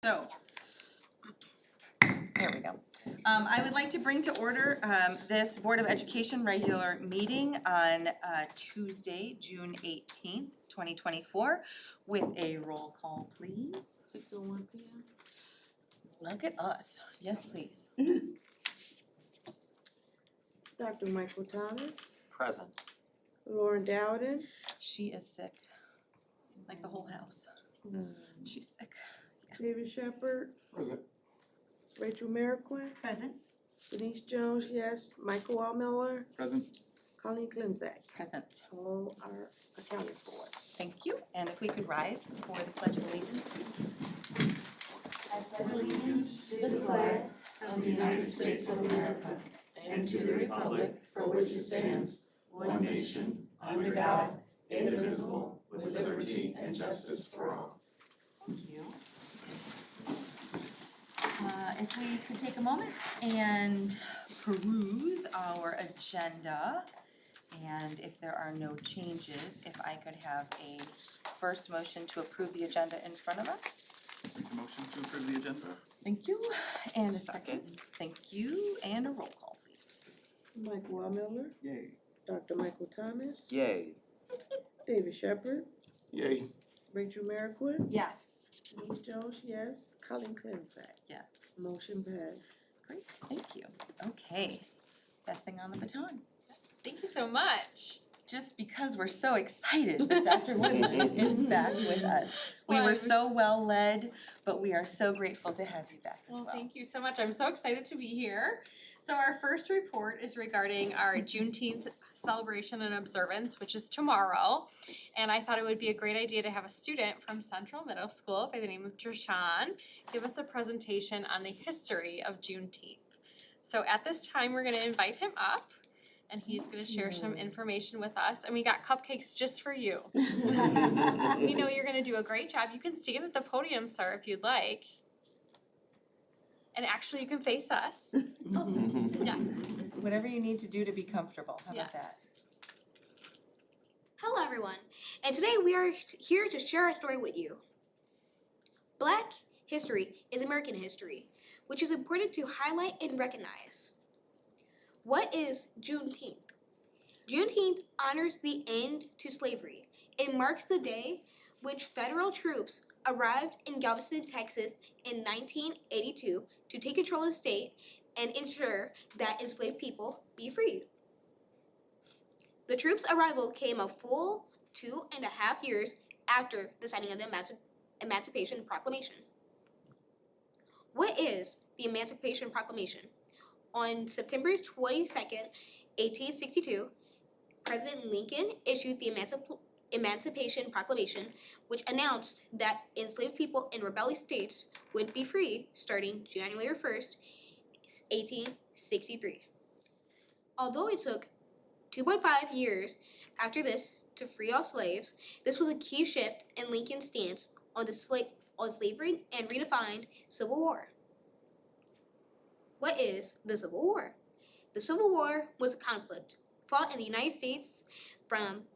So, there we go. I would like to bring to order this Board of Education regular meeting on Tuesday, June 18th, 2024, with a roll call, please. 6:01 p.m. Look at us. Yes, please. Dr. Michael Thomas, Present. Lauren Dowden, She is sick, like the whole house. She's sick. David Shepherd, Present. Rachel Merrickwin, Present. Denise Jones, yes, Michael Wallmiller, Present. Colleen Klimzak. Present. All are accounted for. Thank you. And if we could rise for the Pledge of Allegiance, please. I pledge allegiance to the flag of the United States of America and to the republic for which it stands, one nation, under God, indivisible, with liberty and justice for all. Thank you. If we could take a moment and peruse our agenda, and if there are no changes, if I could have a first motion to approve the agenda in front of us. Make a motion to approve the agenda. Thank you. And a second. Thank you. And a roll call, please. Michael Wallmiller, Yay. Dr. Michael Thomas, Yay. David Shepherd, Yay. Rachel Merrickwin, Yes. Denise Jones, yes, Colleen Klimzak. Yes. Motion passed. Great, thank you. Okay, passing on the baton. Thank you so much. Just because we're so excited that Dr. Woodland is back with us. We Well, were so well led, but we are so grateful to have you back as well. Well, thank you so much. I'm so excited to be here. So our first report is regarding our Juneteenth celebration and observance, which is tomorrow. And I thought it would be a great idea to have a student from Central Middle School by the name of Dershawn give us a presentation on the history of Juneteenth. So at this time, we're gonna invite him up and he's gonna share some information with us. And we got cupcakes just for you. We know you're gonna do a great job. You can stand at the podium, sir, if you'd like. And actually, you can face us. Yes. Whatever you need to do to be comfortable, how about Yes. that? Hello everyone, and today we are here to share our story with you. Black history is American history, which is important to highlight and recognize. What is Juneteenth? Juneteenth honors the end to slavery. It marks the day which federal troops arrived in Galveston, Texas in 1982 to take control of the state and ensure that enslaved people be freed. The troops' arrival came a full 2.5 years after the signing of the Emancipation Proclamation. What is the Emancipation Proclamation? On September 22nd, 1862, President Lincoln issued the Emancipation Proclamation, which announced that enslaved people in rebellious states would be free starting January 1st, 1863. Although it took 2.5 years after this to free all slaves, this was a key shift in Lincoln's stance on slavery and redefined Civil War. What is the Civil War? The Civil War was a conflict fought in the United States from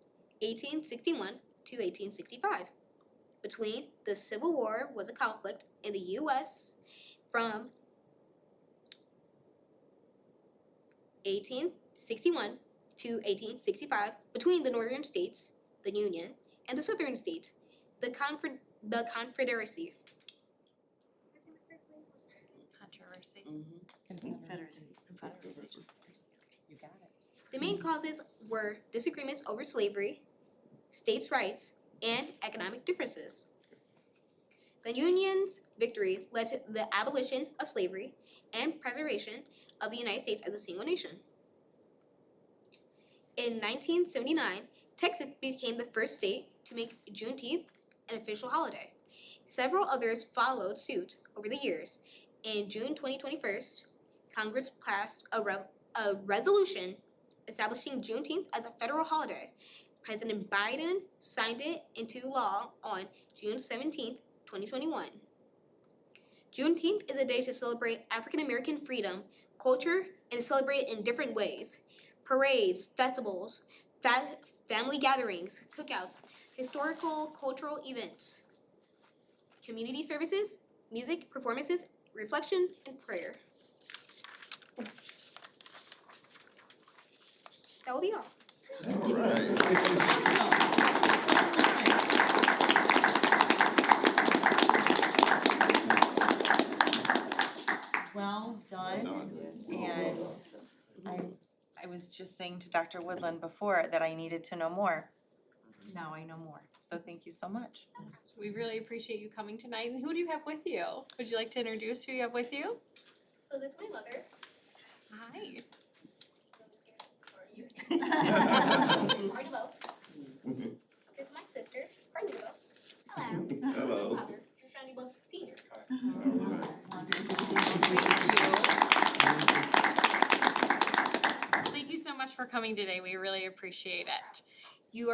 1861 to 1865. Between the Civil War was a conflict in the U.S. from 1861 to 1865 between the northern states, the Union, and the southern states, the Confederacy. Controversy. Confederacy. You got it. The main causes were disagreements over slavery, states' rights, and economic differences. The Union's victory led to the abolition of slavery and preservation of the United States as a single nation. In 1979, Texas became the first state to make Juneteenth an official holiday. Several others followed suit over the years. In June 2021, Congress passed a resolution establishing Juneteenth as a federal holiday. President Biden signed it into law on June 17, 2021. Juneteenth is a day to celebrate African American freedom, culture, and celebrate it in different ways. Parades, festivals, family gatherings, cookouts, historical, cultural events, community services, music, performances, reflection, and prayer. That will be all. All right. Well done. And I was just saying to Dr. Woodland before that I needed to know more. Now I know more, so thank you so much. We really appreciate you coming tonight. And who do you have with you? Would you like to introduce who you have with you? So this is my mother. Hi. Ari DeVos. This is my sister, Carly DeVos. Hello. Hello. My father, Trishani DeVos Senior. Thank you so much for coming today. We really appreciate it. You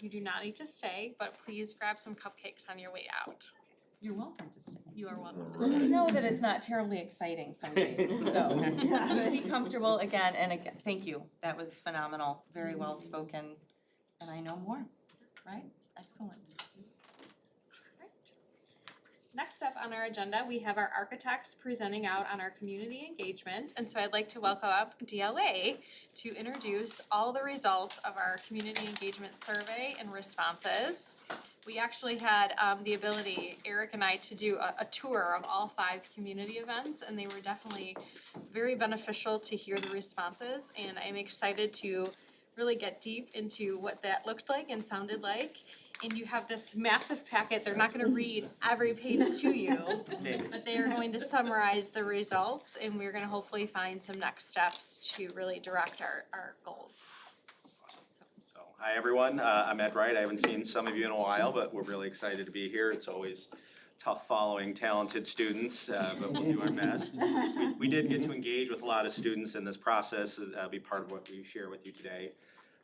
do not need to stay, but please grab some cupcakes on your way out. You're welcome to stay. You are welcome to I stay. know that it's not terribly exciting some days, so be comfortable again and again. Thank you. That was phenomenal, very well spoken, and I know more, right? Excellent. Next up on our agenda, we have our architects presenting out on our community engagement. And so I'd like to welcome up DLA to introduce all the results of our community engagement survey and responses. We actually had the ability, Eric and I, to do a tour of all 5 community events, and they were definitely very beneficial to hear the responses. And I'm excited to really get deep into what that looked like and sounded like. And you have this massive packet, they're not gonna read every page to you, but they are going to summarize the results, and we're gonna hopefully find some next steps to really direct our goals. So, hi everyone, I'm Ed Wright. I haven't seen some of you in a while, but we're really excited to be here. It's always tough following talented students, but we'll do our best. We did get to engage with a lot of students in this process, be part of what we share with you today.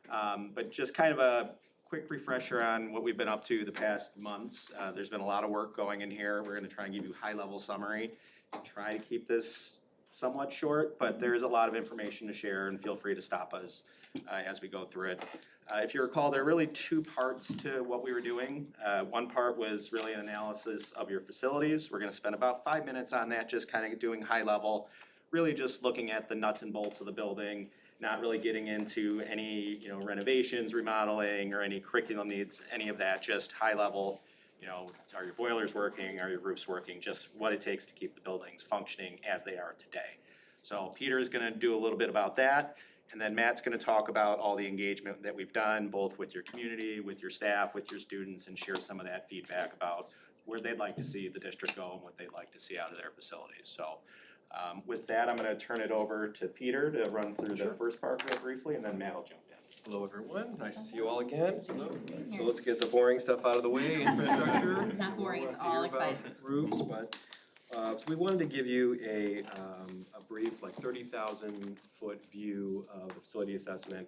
But just kind of a quick refresher on what we've been up to the past months. There's been a lot of work going in here. We're gonna try and give you a high-level summary and try to keep this somewhat short, but there's a lot of information to share, and feel free to stop us as we go through it. If you recall, there are really 2 parts to what we were doing. One part was really an analysis of your facilities. We're gonna spend about 5 minutes on that, just kind of doing high level, really just looking at the nuts and bolts of the building, not really getting into any, renovations, remodeling, or any curriculum needs, any of that, just high level, are your boilers working, are your roofs working, just what it takes to keep the buildings functioning as they are today. So Peter's gonna do a little bit about that, and then Matt's gonna talk about all the engagement that we've done, both with your community, with your staff, with your students, and share some of that feedback about where they'd like to see the district go and what they'd like to see out of their facilities. So with that, I'm gonna turn it over to Peter to run through the first part real briefly, and then Matt will jump in. Hello, everyone. Nice to see you all again. So let's get the boring stuff out of the way, infrastructure. It's not boring, it's Who wants all to hear about exciting. roofs, but, so we wanted to give you a brief, like 30,000 foot view of the facility assessment.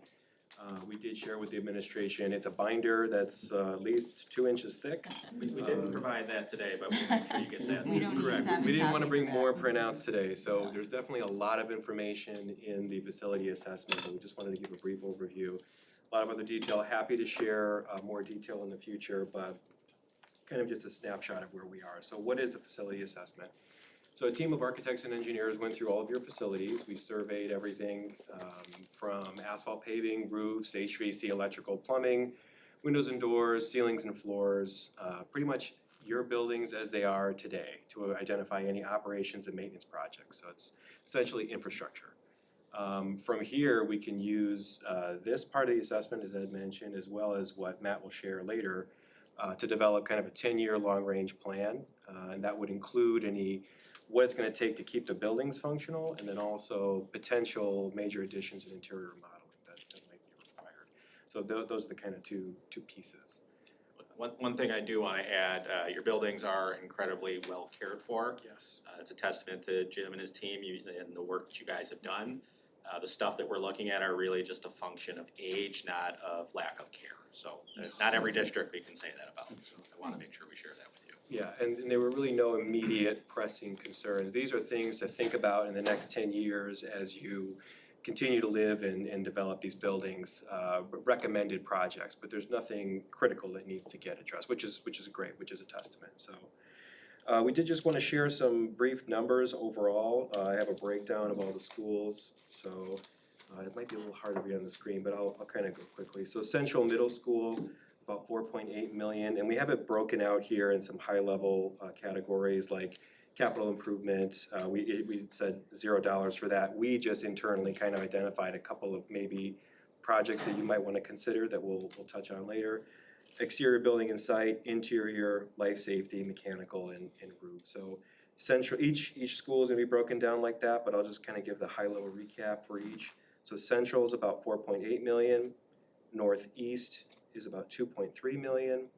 We did share with the administration. It's a binder that's at least 2 inches thick. We didn't provide that today, but we'll make sure you get that. We don't need Correct. 7 We didn't wanna copies bring of more that. printouts today, so there's definitely a lot of information in the facility assessment, but we just wanted to give a brief overview. A lot of other detail, happy to share more detail in the future, but kind of just a snapshot of where we are. So what is the facility assessment? So a team of architects and engineers went through all of your facilities. We surveyed everything from asphalt paving, roofs, HVAC, electrical, plumbing, windows and doors, ceilings and floors, pretty much your buildings as they are today to identify any operations and maintenance projects. So it's essentially infrastructure. From here, we can use this part of the assessment, as Ed mentioned, as well as what Matt will share later, to develop kind of a 10-year long-range plan. And that would include what it's gonna take to keep the buildings functional, and then also potential major additions and interior remodeling that might be required. So those are the kind of two pieces. One thing I do wanna add, your buildings are incredibly well cared for. Yes. It's a testament to Jim and his team and the work that you guys have done. The stuff that we're looking at are really just a function of age, not of lack of care. So not every district we can say that about, so I wanna make sure we share that with you. Yeah, and there were really no immediate pressing concerns. These are things to think about in the next 10 years as you continue to live and develop these buildings, recommended projects, but there's nothing critical that needs to get addressed, which is great, which is a testament, so. We did just wanna share some brief numbers overall. I have a breakdown of all the schools, so it might be a little hard to read on the screen, but I'll kind of go quickly. So Central Middle School, about 4.8 million, and we have it broken out here in some high-level categories like capital improvement. We said $0 for that. We just internally kind of identified a couple of maybe projects that you might wanna consider that we'll touch on later. Exterior building and site, interior, life safety, mechanical, and roof. So central, each school is gonna be broken down like that, but I'll just kind of give the high-level recap for each. So Central is about 4.8 million, Northeast is about 2.3 million.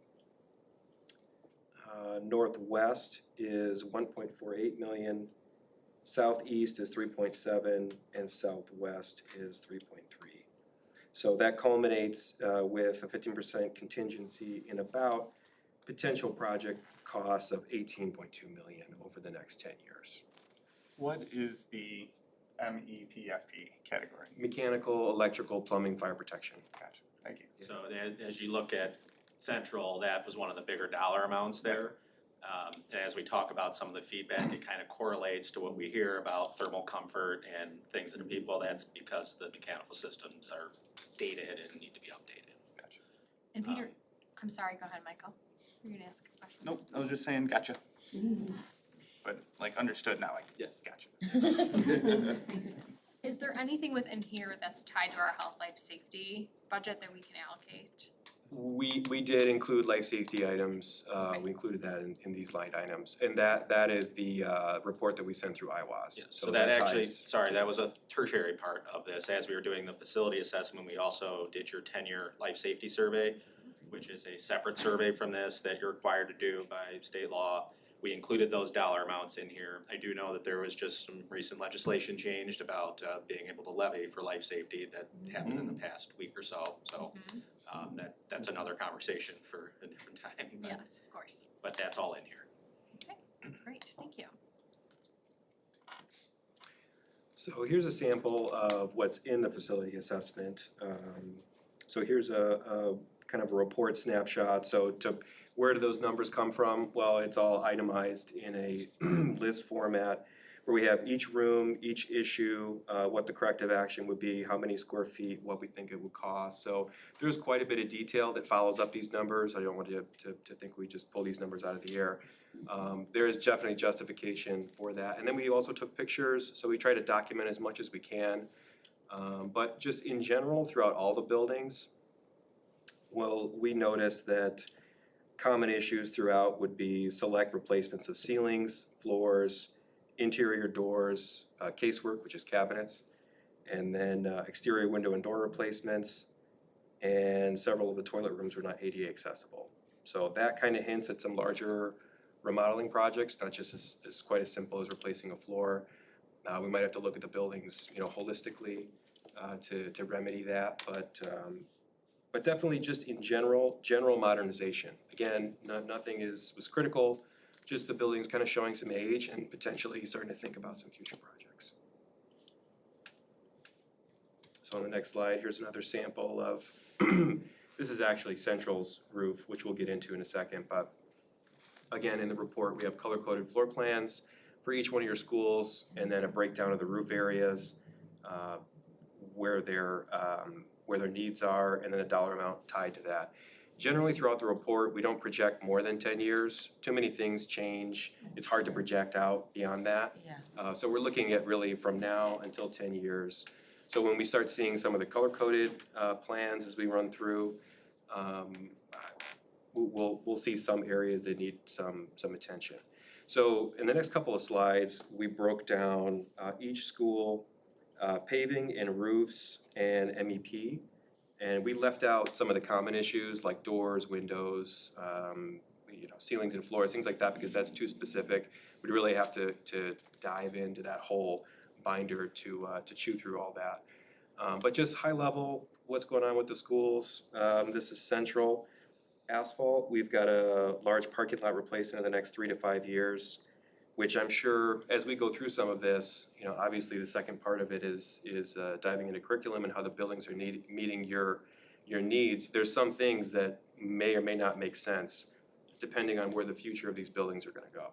Northwest is 1.48 million, Southeast is 3.7, and Southwest is 3.3. So that culminates with a 15% contingency in about potential project costs of 18.2 million over the next 10 years. What is the MEPFP category? Mechanical, electrical, plumbing, fire protection. Gotcha, thank you. So as you look at Central, that was one of the bigger dollar amounts there. And as we talk about some of the feedback, it kind of correlates to what we hear about thermal comfort and things in the people. That's because the mechanical systems are dated and need to be updated. Gotcha. And Peter, I'm sorry, go ahead, Michael. You're gonna ask a question. Nope, I was just saying gotcha. But like understood, not like, Yeah. gotcha. Is there anything within here that's tied to our health, life, safety budget that we can allocate? We did include life safety items, we included that in these line items. And that is the report that we sent through IWAS. Yeah, so that ties actually, to sorry, that was this. a tertiary part of this. As we were doing the facility assessment, we also did your 10-year life safety survey, which is a separate survey from this that you're required to do by state law. We included those dollar amounts in here. I do know that there was just some recent legislation changed about being able to levy for life safety that happened in the past week or so. So that's another conversation for a different time. but- Yes, of course. But that's all in here. Great, thank you. So here's a sample of what's in the facility assessment. So here's a kind of a report snapshot. So where do those numbers come from? Well, it's all itemized in a list format where we have each room, each issue, what the corrective action would be, how many square feet, what we think it would cost. So there's quite a bit of detail that follows up these numbers. I don't want you to think we just pull these numbers out of the air. There is definitely justification for that. And then we also took pictures, so we try to document as much as we can. But just in general, throughout all the buildings, well, we noticed that common issues throughout would be select replacements of ceilings, floors, interior doors, casework, which is cabinets, and then exterior window and door replacements, and several of the toilet rooms were not ADA accessible. So that kind of hints at some larger remodeling projects, not just as quite as simple as replacing a floor. We might have to look at the buildings, holistically to remedy that, but definitely just in general modernization. Again, nothing was critical, just the building's kind of showing some age and potentially starting to think about some future projects. So on the next slide, here's another sample of, this is actually Central's roof, which we'll get into in a second, but again, in the report, we have color-coded floor plans for each one of your schools, and then a breakdown of the roof areas, where their needs are, and then a dollar amount tied to that. Generally, throughout the report, we don't project more than 10 years. Too many things change. It's hard to project out beyond that. Yeah. So we're looking at really from now until 10 years. So when we start seeing some of the color-coded plans as we run through, we'll see some areas that need some attention. So in the next couple of slides, we broke down each school, paving and roofs and MEP. And we left out some of the common issues like doors, windows, ceilings and floors, things like that, because that's too specific. We'd really have to dive into that whole binder to chew through all that. But just high level, what's going on with the schools. This is Central asphalt. We've got a large parking lot replacement in the next 3 to 5 years, which I'm sure as we go through some of this, obviously the second part of it is diving into curriculum and how the buildings are meeting your needs. There's some things that may or may not make sense depending on where the future of these buildings are gonna go.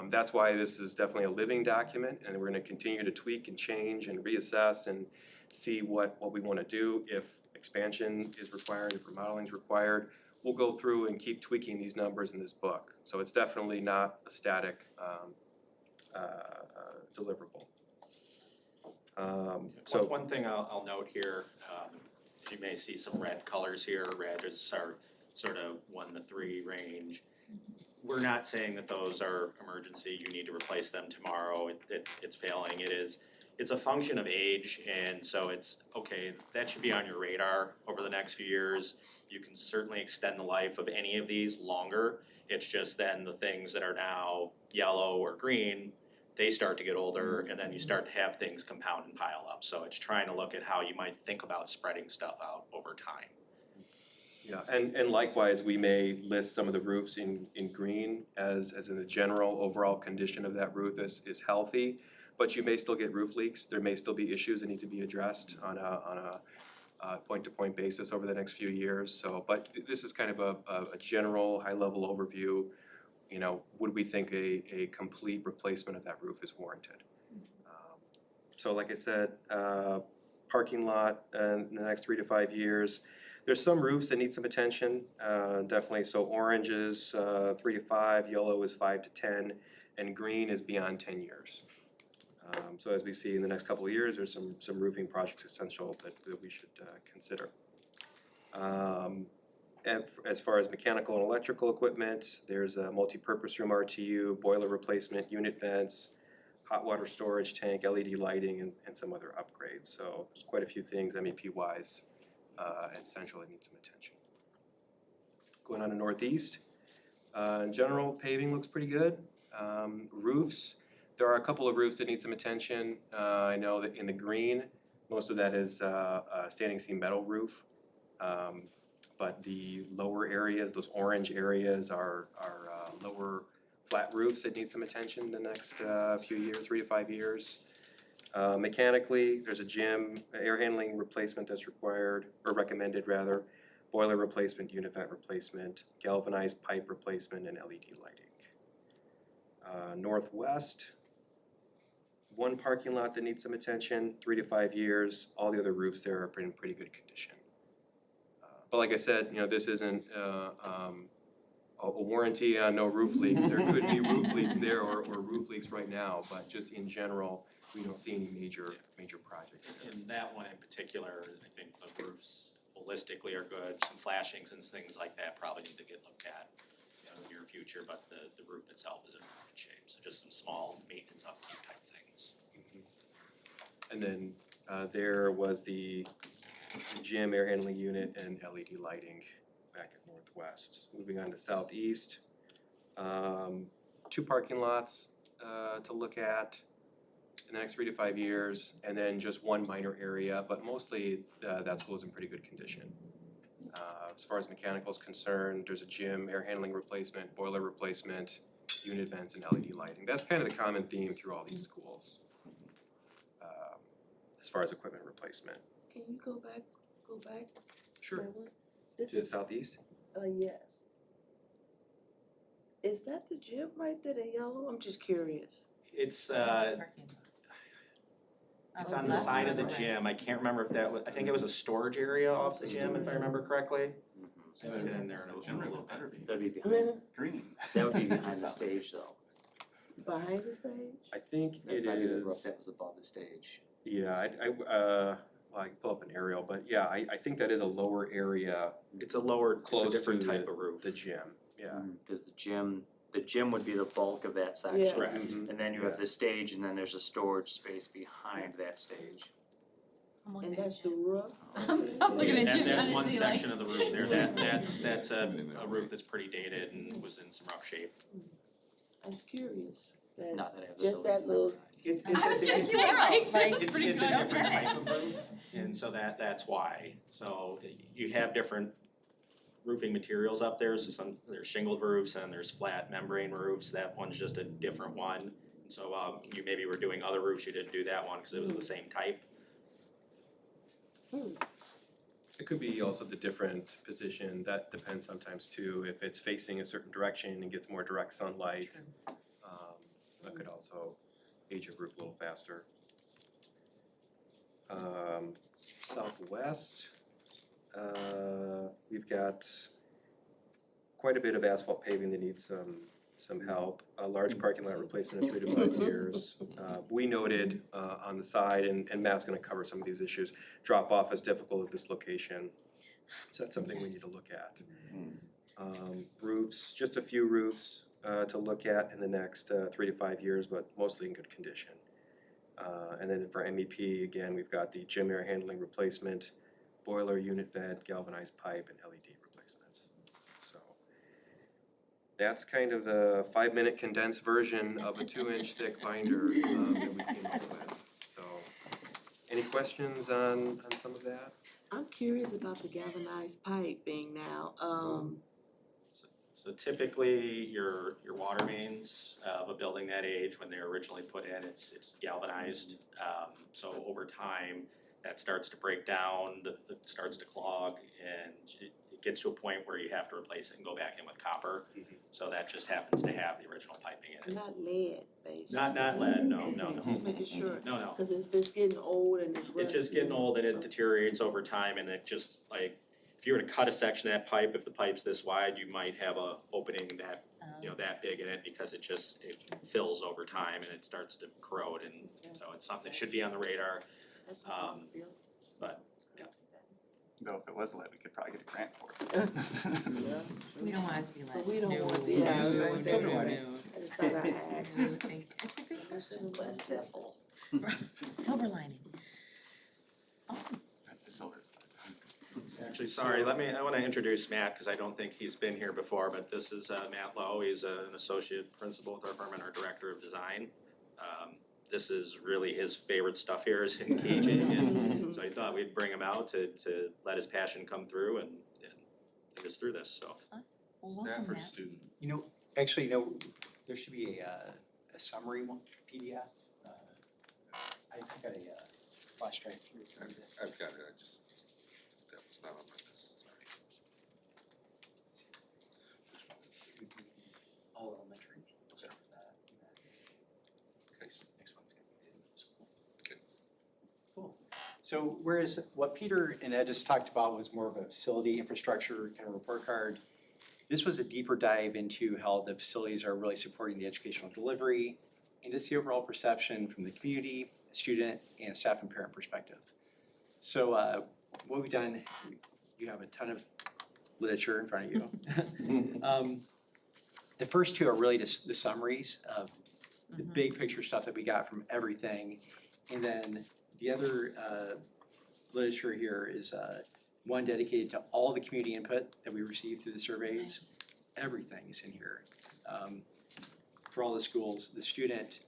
That's why this is definitely a living document, and we're gonna continue to tweak and change and reassess and see what we wanna do. If expansion is required, if remodeling is required, we'll go through and keep tweaking these numbers in this book. So it's definitely not a static deliverable. So One thing I'll note here, as you may see some red colors here, red is our sort of 1 to 3 range. We're not saying that those are emergency, you need to replace them tomorrow, it's failing, it's a function of age, and so it's, okay, that should be on your radar over the next few years. You can certainly extend the life of any of these longer, it's just then the things that are now yellow or green, they start to get older, and then you start to have things compound and pile up. So it's trying to look at how you might think about spreading stuff out over time. yeah, and likewise, we may list some of the roofs in green as in the general overall condition of that roof is healthy, but you may still get roof leaks, there may still be issues that need to be addressed on a point-to-point basis over the next few years, so, but this is kind of a general, high-level overview. You know, would we think a complete replacement of that roof is warranted? So like I said, parking lot in the next 3 to 5 years. There's some roofs that need some attention, definitely, so orange is 3 to 5, yellow is 5 to 10, and green is beyond 10 years. So as we see in the next couple of years, there's some roofing projects essential that we should consider. And as far as mechanical and electrical equipment, there's a multi-purpose room RTU, boiler replacement, unit vents, hot water storage tank, LED lighting, and some other upgrades. So there's quite a few things MEP-wise and central that need some attention. Going on to Northeast, in general, paving looks pretty good. Roofs, there are a couple of roofs that need some attention. I know that in the green, most of that is a standing seam metal roof. But the lower areas, those orange areas are lower flat roofs that need some attention the next few years, 3 to 5 years. Mechanically, there's a gym, air handling replacement that's required, or recommended rather, boiler replacement, unit vent replacement, galvanized pipe replacement, and LED lighting. Northwest, one parking lot that needs some attention, 3 to 5 years, all the other roofs there are in pretty good condition. But like I said, you know, this isn't a warranty on no roof leaks. There could be roof leaks there or roof leaks right now, but just in general, we don't see any major projects. In that one in particular, I think the roofs holistically are good, some flashings and things like that probably need to get looked at in the near future, but the roof itself is in really good shape, so just some small maintenance upkeep type things. And then there was the gym, air handling unit, and LED lighting back at Northwest. Moving on to Southeast, 2 parking lots to look at in the next 3 to 5 years, and then just 1 minor area, but mostly that school's in pretty good condition. As far as mechanical is concerned, there's a gym, air handling replacement, boiler replacement, unit vents, and LED lighting. That's kind of the common theme through all these schools as far as equipment replacement. Can you go back? Sure. That one? This To the is, southeast? yes. Is that the gym right there, the yellow? I'm just curious. It's Parking. it's Oh, on the left side of the or right? gym, I can't remember if that was, I think it was a storage area off the gym, if I remember correctly. I haven't been in there in a little bit. That'd be I behind, mean, Green. that would be behind the stage though. behind the stage? I think That it might be the roof is, that was above the stage. yeah, well, I can pull up an aerial, but yeah, I think that is a lower area, It's a lower, it's a Close different to type of roof. the gym, yeah. Cause the gym would be the bulk of that section. Yeah. Correct. Mhm. And then you have the stage and then there's a storage space behind that stage. I'm looking And at that's you. the roof? I'm looking at you, That's trying one to see like. section of the roof there, that's a roof that's pretty dated and was in some rough shape. I was curious. That Not that I have the just that buildings little, It's I was gonna it's say, right, Like, it's it's pretty a good. different Okay. type of roof, and so that's why. So you have different roofing materials up there, so there's shingled roofs and there's flat membrane roofs, that one's just a different one. So you maybe were doing other roofs, you didn't do that one because it was the same type. It could be also the different position, that depends sometimes too, if it's facing a certain direction and gets more direct sunlight. That could also age your roof a little faster. Southwest, we've got quite a bit of asphalt paving that needs some help. A large parking lot replacement in 3 to 5 years. We noted on the side, and Matt's gonna cover some of these issues, drop off is difficult at this location. So that's something we need to look at. Roofs, just a few roofs to look at in the next 3 to 5 years, but mostly in good condition. And then for MEP, again, we've got the gym air handling replacement, boiler unit vent, galvanized pipe, and LED replacements. So that's kind of the 5-minute condensed version of a 2-inch thick binder that we came up with. So, any questions on some of that? I'm curious about the galvanized piping now. So typically, your water mains of a building that age, when they're originally put in, it's galvanized. So over time, that starts to break down, it starts to clog, and it gets to a point where you have to replace it and go back in with copper. So that just happens to have the original piping in it. Not lead, basically. Not lead, no. Just making sure, No. cause if it's getting old and it's rusty. It's just getting old and it deteriorates over time, and it just like, if you were to cut a section of that pipe, if the pipe's this wide, you might have a opening that, that big in it, because it fills over time and it starts to corrode, and so it's something that should be on the radar, That's what I'm feeling. but Though if it was lead, we could probably get a grant for it. We don't want it to be like. But we don't no, want the- no, yeah, no, we no, don't no, want no. I just thought I had. No, thank you. It's a good question. Glass apples. Silver lining. Awesome. The silver is lead. actually, sorry, I wanna introduce Matt, cause I don't think he's been here before, but this is Matt Lowe, he's an associate principal with our firm and our director of design. This is really his favorite stuff here, is engaging, and so I thought we'd bring him out to let his passion come through and get us through this, so. Awesome. Well, welcome, Matt. student. Actually, there should be a summary one, PDF. I got a flash drive through. I've got it, that was not on my list, sorry. Which one is it? All elementary. Okay, so Next one's gonna be middle school. Okay. Cool. So whereas what Peter and Ed just talked about was more of a facility infrastructure kind of report card, this was a deeper dive into how the facilities are really supporting the educational delivery and just the overall perception from the community, student, and staff and parent perspective. So what we've done, you have a ton of literature in front of you. The first two are really just the summaries of the big picture stuff that we got from everything. And then the other literature here is one dedicated to all the community input that we received through the surveys. Everything is in here. For all the schools, the student,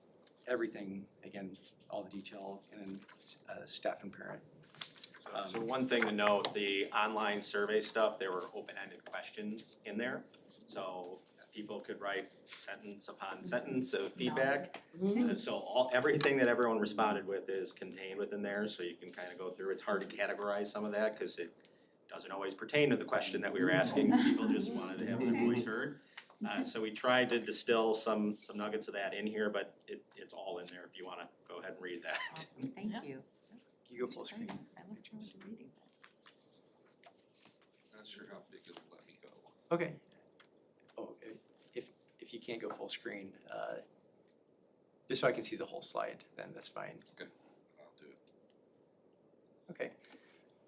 everything, again, all the detail, and then staff and parent. So one thing to note, the online survey stuff, there were open-ended questions in there. So people could write sentence upon sentence of feedback. So everything that everyone responded with is contained within there, so you can kind of go through. It's hard to categorize some of that, cause it doesn't always pertain to the question that we were asking. People just wanted to have their voice heard. So we tried to distill some nuggets of that in here, but it's all in there if you wanna go ahead and read that. Awesome, thank you. You go full screen. I look forward to reading that. Not sure how big it'll let me go. Okay. Oh, if you can't go full screen, just so I can see the whole slide, then that's fine. I'll do it. Okay.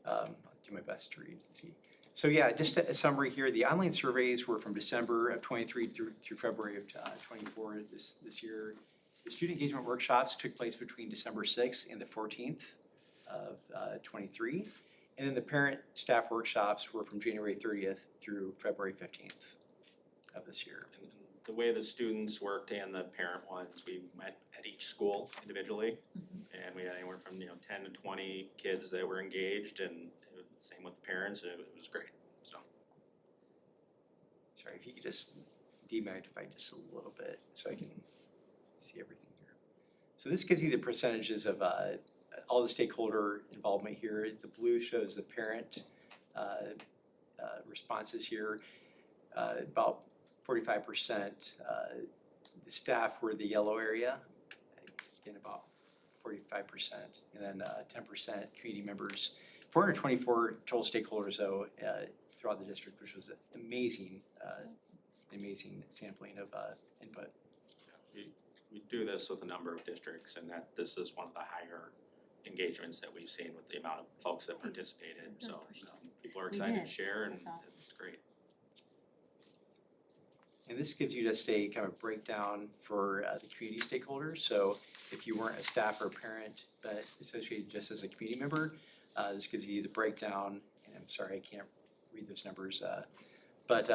I'll do my best to read and see. So yeah, just a summary here. The online surveys were from December of 23 through February of 24 this year. The student engagement workshops took place between December 6th and the 14th of 23. And then the parent staff workshops were from January 30th through February 15th of this year. And the way the students worked and the parent ones, we met at each school individually. And we had anywhere from 10 to 20 kids that were engaged, and same with the parents, and it was great, so. Sorry, if you could just demagnify just a little bit so I can see everything here. So this gives you the percentages of all the stakeholder involvement here. The blue shows the parent responses here. About 45%, the staff were the yellow area, again about 45%, and then 10% community members. 424 total stakeholders though throughout the district, which was amazing sampling of input. We do this with a number of districts, and that this is one of the higher engagements that we've seen with the amount of folks that participated, so people are We excited to did. share and That's awesome. it's great. And this gives you just a kind of breakdown for the community stakeholders. So if you weren't a staff or a parent, but associated just as a community member, this gives you the breakdown. And I'm sorry, I can't read those numbers. But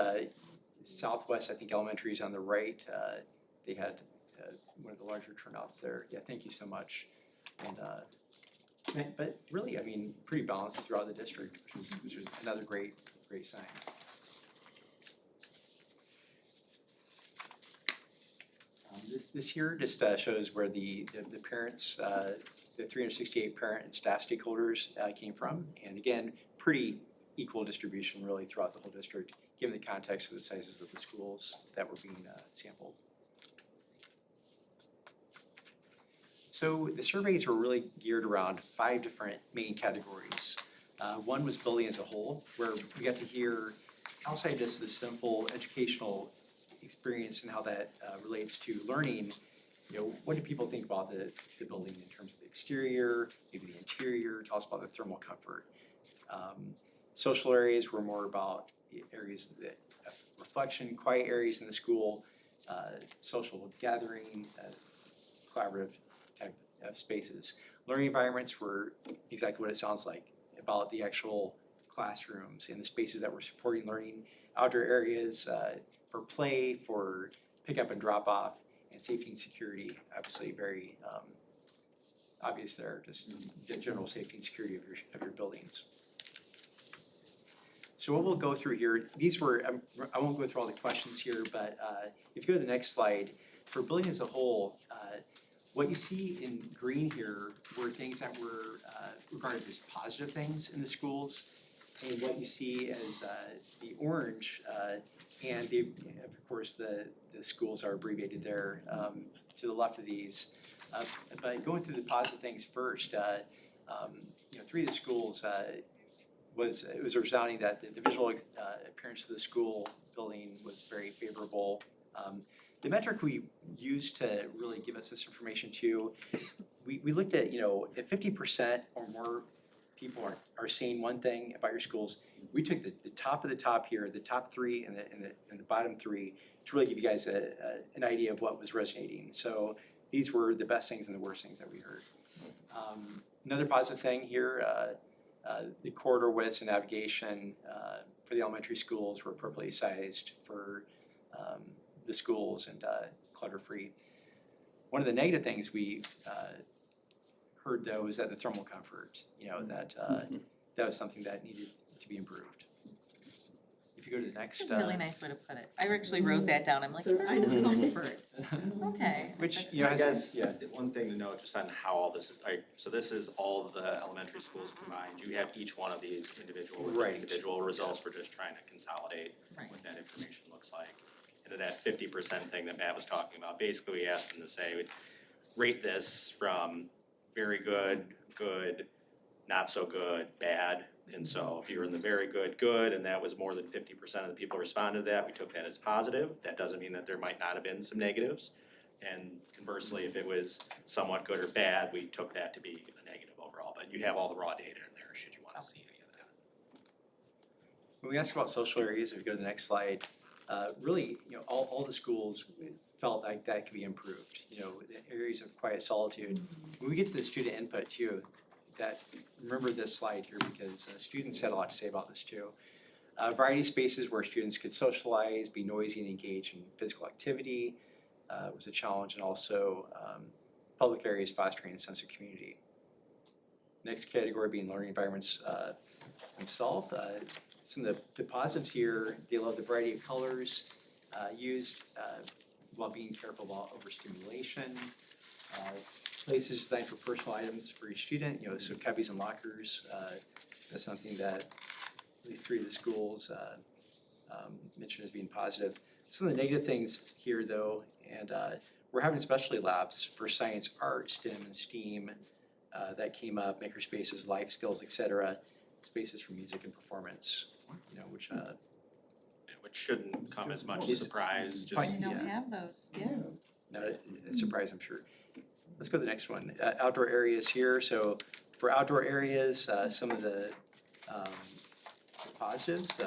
Southwest, I think elementary is on the right. They had one of the larger turnouts there. Yeah, thank you so much. And but really, I mean, pretty balanced throughout the district, which was another great sign. This here just shows where the parents, the 368 parent and staff stakeholders came from. And again, pretty equal distribution really throughout the whole district, given the context of the sizes of the schools that were being sampled. So the surveys were really geared around 5 different main categories. One was building as a whole, where we got to hear outside just the simple educational experience and how that relates to learning. You know, what do people think about the building in terms of the exterior, maybe the interior? Tell us about the thermal comfort. Social areas were more about the areas that reflection, quiet areas in the school, social gathering, collaborative type of spaces. Learning environments were exactly what it sounds like, about the actual classrooms and the spaces that were supporting learning, outdoor areas for play, for pick up and drop off, and safety and security, obviously very obvious there, just the general safety and security of your buildings. So what we'll go through here, these were, I won't go through all the questions here, but if you go to the next slide, for building as a whole, what you see in green here were things that were regarded as positive things in the schools. And what you see as the orange, and of course the schools are abbreviated there to the left of these. But going through the positive things first, 3 of the schools, it was resounding that the visual appearance of the school building was very favorable. The metric we used to really give us this information too, we looked at, if 50% or more people are saying one thing about your schools, we took the top of the top here, the top 3 and the bottom 3 to really give you guys an idea of what was resonating. So these were the best things and the worst things that we heard. Another positive thing here, the corridor widths and navigation for the elementary schools were appropriately sized for the schools and clutter-free. One of the negative things we heard though is that the thermal comfort, that was something that needed to be improved. If you go to the next. That's a really nice way to put it. I actually wrote that down. I'm like, thermal comfort. Okay. Which, I guess, one thing to note just on how all this is, so this is all of the elementary schools combined. You have each one of these individual results. We're just trying to consolidate what that information looks like. And to that 50% thing that Matt was talking about, basically we asked them to say, rate this from very good, good, not so good, bad. And so if you're in the very good, good, and that was more than 50% of the people responded to that, we took that as positive. That doesn't mean that there might not have been some negatives. And conversely, if it was somewhat good or bad, we took that to be a negative overall. But you have all the raw data in there should you want to see any of that. When we ask about social areas, if you go to the next slide, really, all the schools felt like that could be improved. The areas of quiet solitude. When we get to the student input too, remember this slide here because students had a lot to say about this too. Variety of spaces where students could socialize, be noisy and engage in physical activity was a challenge, and also public areas fostering a sense of community. Next category being learning environments themselves. Some of the positives here, they love the variety of colors used while being careful about overstimulation. Places designed for personal items for each student, so cubbies and lockers. That's something that at least 3 of the schools mentioned as being positive. Some of the negative things here though, and we're having specialty labs for science, art, STEM, and STEAM that came up, maker spaces, life skills, etc. Spaces for music and performance, which Which shouldn't come as much It's surprise, just. quite- We don't yeah. have those, yeah. not a surprise, I'm sure. Let's go to the next one. Outdoor areas here. So for outdoor areas, some of the positives,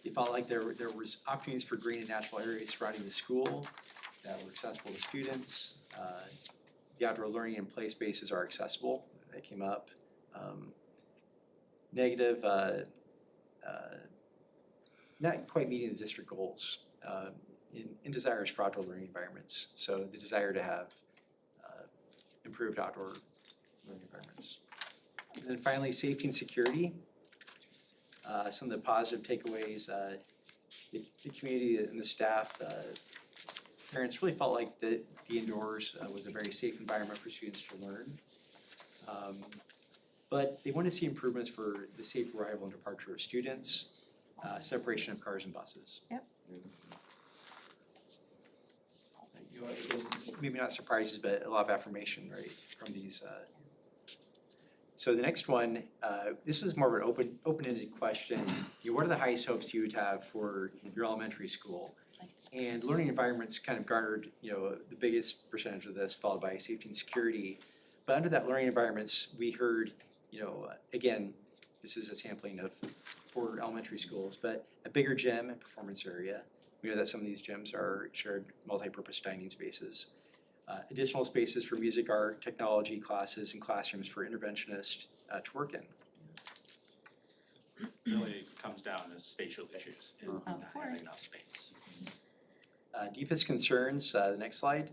you felt like there was opportunities for green and natural areas surrounding the school that were accessible to students. The outdoor learning and play spaces are accessible. That came up. Negative, not quite meeting the district goals in desires for outdoor learning environments. So the desire to have improved outdoor learning environments. And then finally, safety and security. Some of the positive takeaways, the community and the staff, parents really felt like the indoors was a very safe environment for students to learn. But they want to see improvements for the safe arrival and departure of students, separation of cars and buses. Yep. Maybe not surprises, but a lot of affirmation, right, from these. So the next one, this was more of an open-ended question. What are the highest hopes you would have for your elementary school? And learning environments kind of garnered, the biggest percentage of this, followed by safety and security. But under that learning environments, we heard, again, this is a sampling of 4 elementary schools, but a bigger gym and performance area. We know that some of these gyms are shared multi-purpose dining spaces. Additional spaces for music, art, technology classes, and classrooms for interventionists to work in. Really comes down to spatial issues and not having course. enough space. Deepest concerns, the next slide.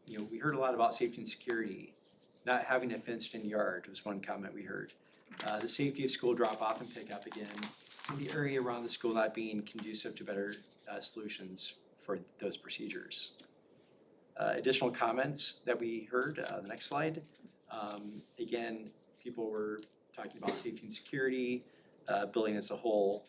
We heard a lot about safety and security. Not having a fenced-in yard was one comment we heard. The safety of school drop-off and pickup again. The area around the school not being conducive to better solutions for those procedures. Additional comments that we heard, the next slide. Again, people were talking about safety and security, building as a whole.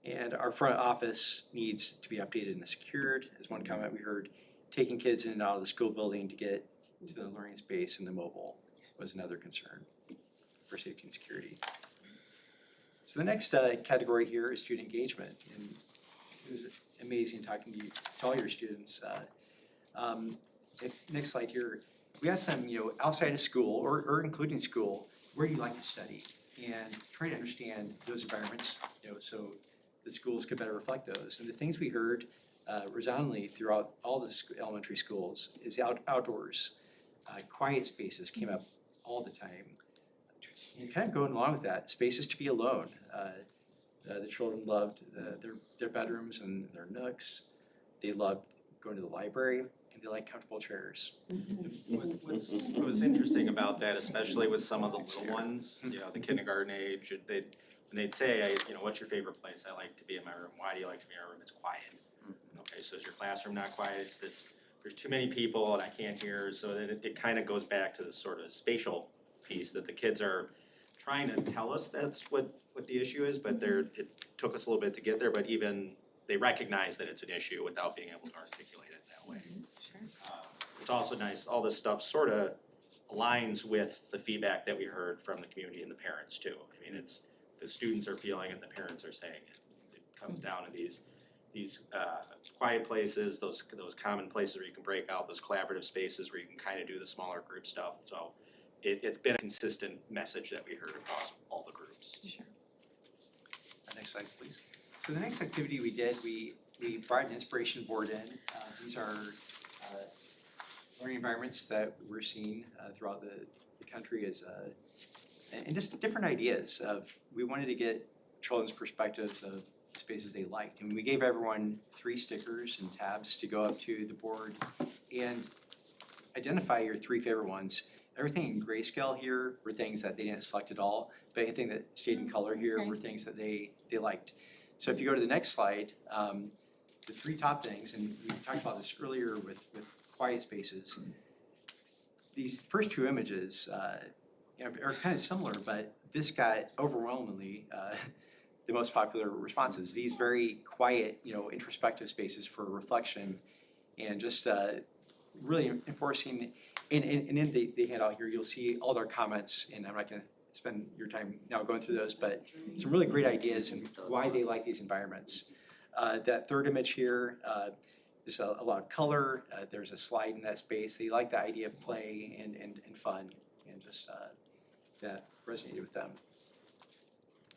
And our front office needs to be updated and secured, is one comment we heard. Taking kids in and out of the school building to get to the learning space and the mobile was another concern for safety and security. So the next category here is student engagement, and it was amazing talking to all your students. Next slide here, we asked them, outside of school or including school, where do you like to study? And try to understand those environments, so the schools could better reflect those. And the things we heard resoundingly throughout all the elementary schools is outdoors. Quiet spaces came up all the time. And kind of going along with that, spaces to be alone. The children loved their bedrooms and their nooks. They loved going to the library, and they liked comfortable chairs. What was interesting about that, especially with some of the little ones, the kindergarten age, when they'd say, what's your favorite place? I like to be in my room. Why do you like to be in your room? It's quiet. Okay, so is your classroom not quiet? It's that there's too many people and I can't hear, so that it kind of goes back to this sort of spatial piece that the kids are trying to tell us that's what the issue is, but it took us a little bit to get there, but even they recognize that it's an issue without being able to articulate it that way. Sure. It's also nice, all this stuff sort of aligns with the feedback that we heard from the community and the parents too. I mean, it's, the students are feeling and the parents are saying it. It comes down to these quiet places, those common places where you can break out, those collaborative spaces where you can kind of do the smaller group stuff. So it's been a consistent message that we heard across all the groups. Sure. Next slide, please. So the next activity we did, we brought an inspiration board in. These are learning environments that we're seeing throughout the country as and just different ideas of, we wanted to get children's perspectives of spaces they liked. And we gave everyone 3 stickers and tabs to go up to the board and identify your 3 favorite ones. Everything in grayscale here were things that they didn't select at all, but anything that stayed in color here were things that they liked. So if you go to the next slide, the 3 top things, and we talked about this earlier with quiet spaces. These first 2 images, are kind of similar, but this got overwhelmingly the most popular responses. These very quiet, introspective spaces for reflection and just really enforcing. And in the handout here, you'll see all their comments, and I'm not gonna spend your time now going through those, but some really great ideas and why they like these environments. That third image here is a lot of color. There's a slide in that space. They like the idea of play and fun, and just that resonated with them.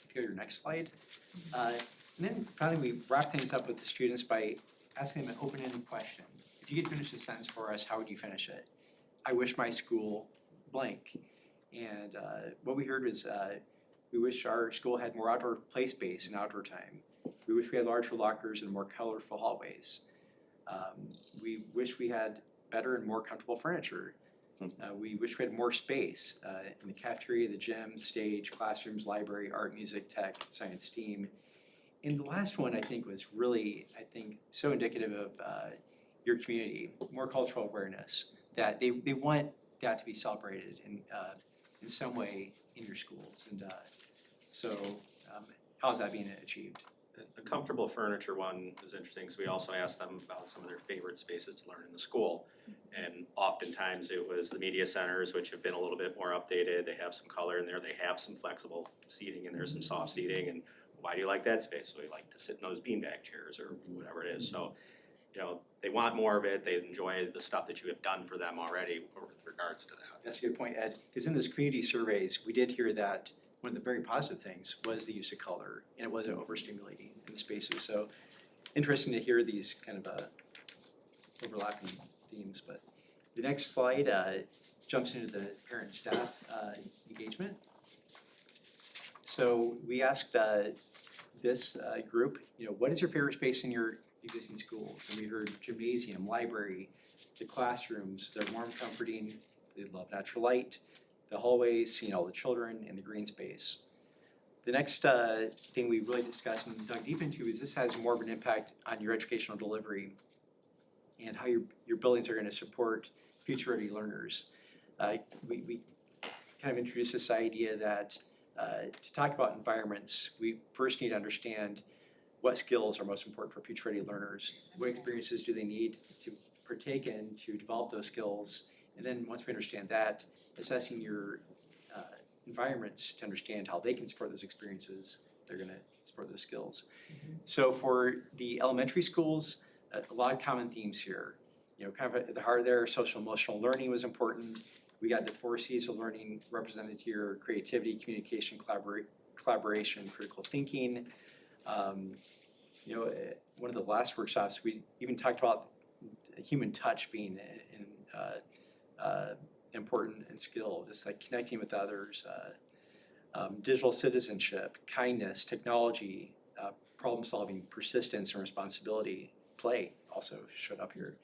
If you go to your next slide. And then finally, we wrap things up with the students by asking them an open-ended question. If you could finish a sentence for us, how would you finish it? I wish my school blank. And what we heard was we wish our school had more outdoor play space and outdoor time. We wish we had larger lockers and more colorful hallways. We wish we had better and more comfortable furniture. We wish we had more space in the cafeteria, the gym, stage, classrooms, library, art, music, tech, science, STEAM. And the last one I think was really, so indicative of your community, more cultural awareness, that they want that to be celebrated in some way in your schools. And so how is that being achieved? The comfortable furniture one is interesting, because we also asked them about some of their favorite spaces to learn in the school. And oftentimes it was the media centers, which have been a little bit more updated. They have some color in there, they have some flexible seating in there, some soft seating. And why do you like that space? So we like to sit in those beanbag chairs or whatever it is. So, they want more of it. They enjoy the stuff that you have done for them already with regards to that. That's a good point, Ed, because in those community surveys, we did hear that one of the very positive things was the use of color, and it wasn't overstimulating in the spaces. So interesting to hear these kind of overlapping themes. But the next slide jumps into the parent staff engagement. So we asked this group, what is your favorite space in your existing schools? And we heard gymnasium, library, the classrooms, they're warm, comforting, they love natural light, the hallways, seeing all the children, and the green space. The next thing we really discussed and dug deep into is this has more of an impact on your educational delivery and how your buildings are gonna support future-ready learners. We kind of introduced this idea that to talk about environments, we first need to understand what skills are most important for future-ready learners, what experiences do they need to partake in to develop those skills, and then once we understand that, assessing your environments to understand how they can support those experiences, they're gonna support those skills. So for the elementary schools, a lot of common themes here. Kind of at the heart of there, social emotional learning was important. We got the 4 C's of learning represented here: creativity, communication, collaboration, critical thinking. One of the last workshops, we even talked about human touch being important and skill, just like connecting with others, digital citizenship, kindness, technology, problem solving, persistence and responsibility, play also showed up here.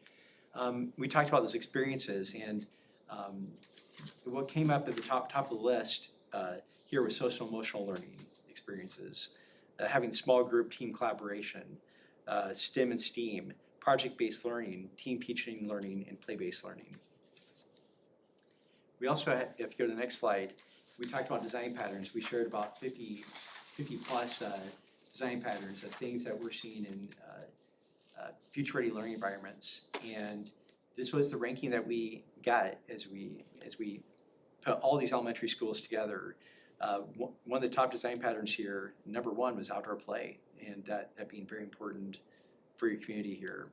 We talked about those experiences, and what came up at the top of the list here was social emotional learning experiences, having small group team collaboration, STEM and STEAM, project-based learning, team teaching learning, and play-based learning. We also had, if you go to the next slide, we talked about design patterns. We shared about 50 plus design patterns of things that we're seeing in future-ready learning environments. And this was the ranking that we got as we put all these elementary schools together. One of the top design patterns here, number 1, was outdoor play, and that being very important for your community here.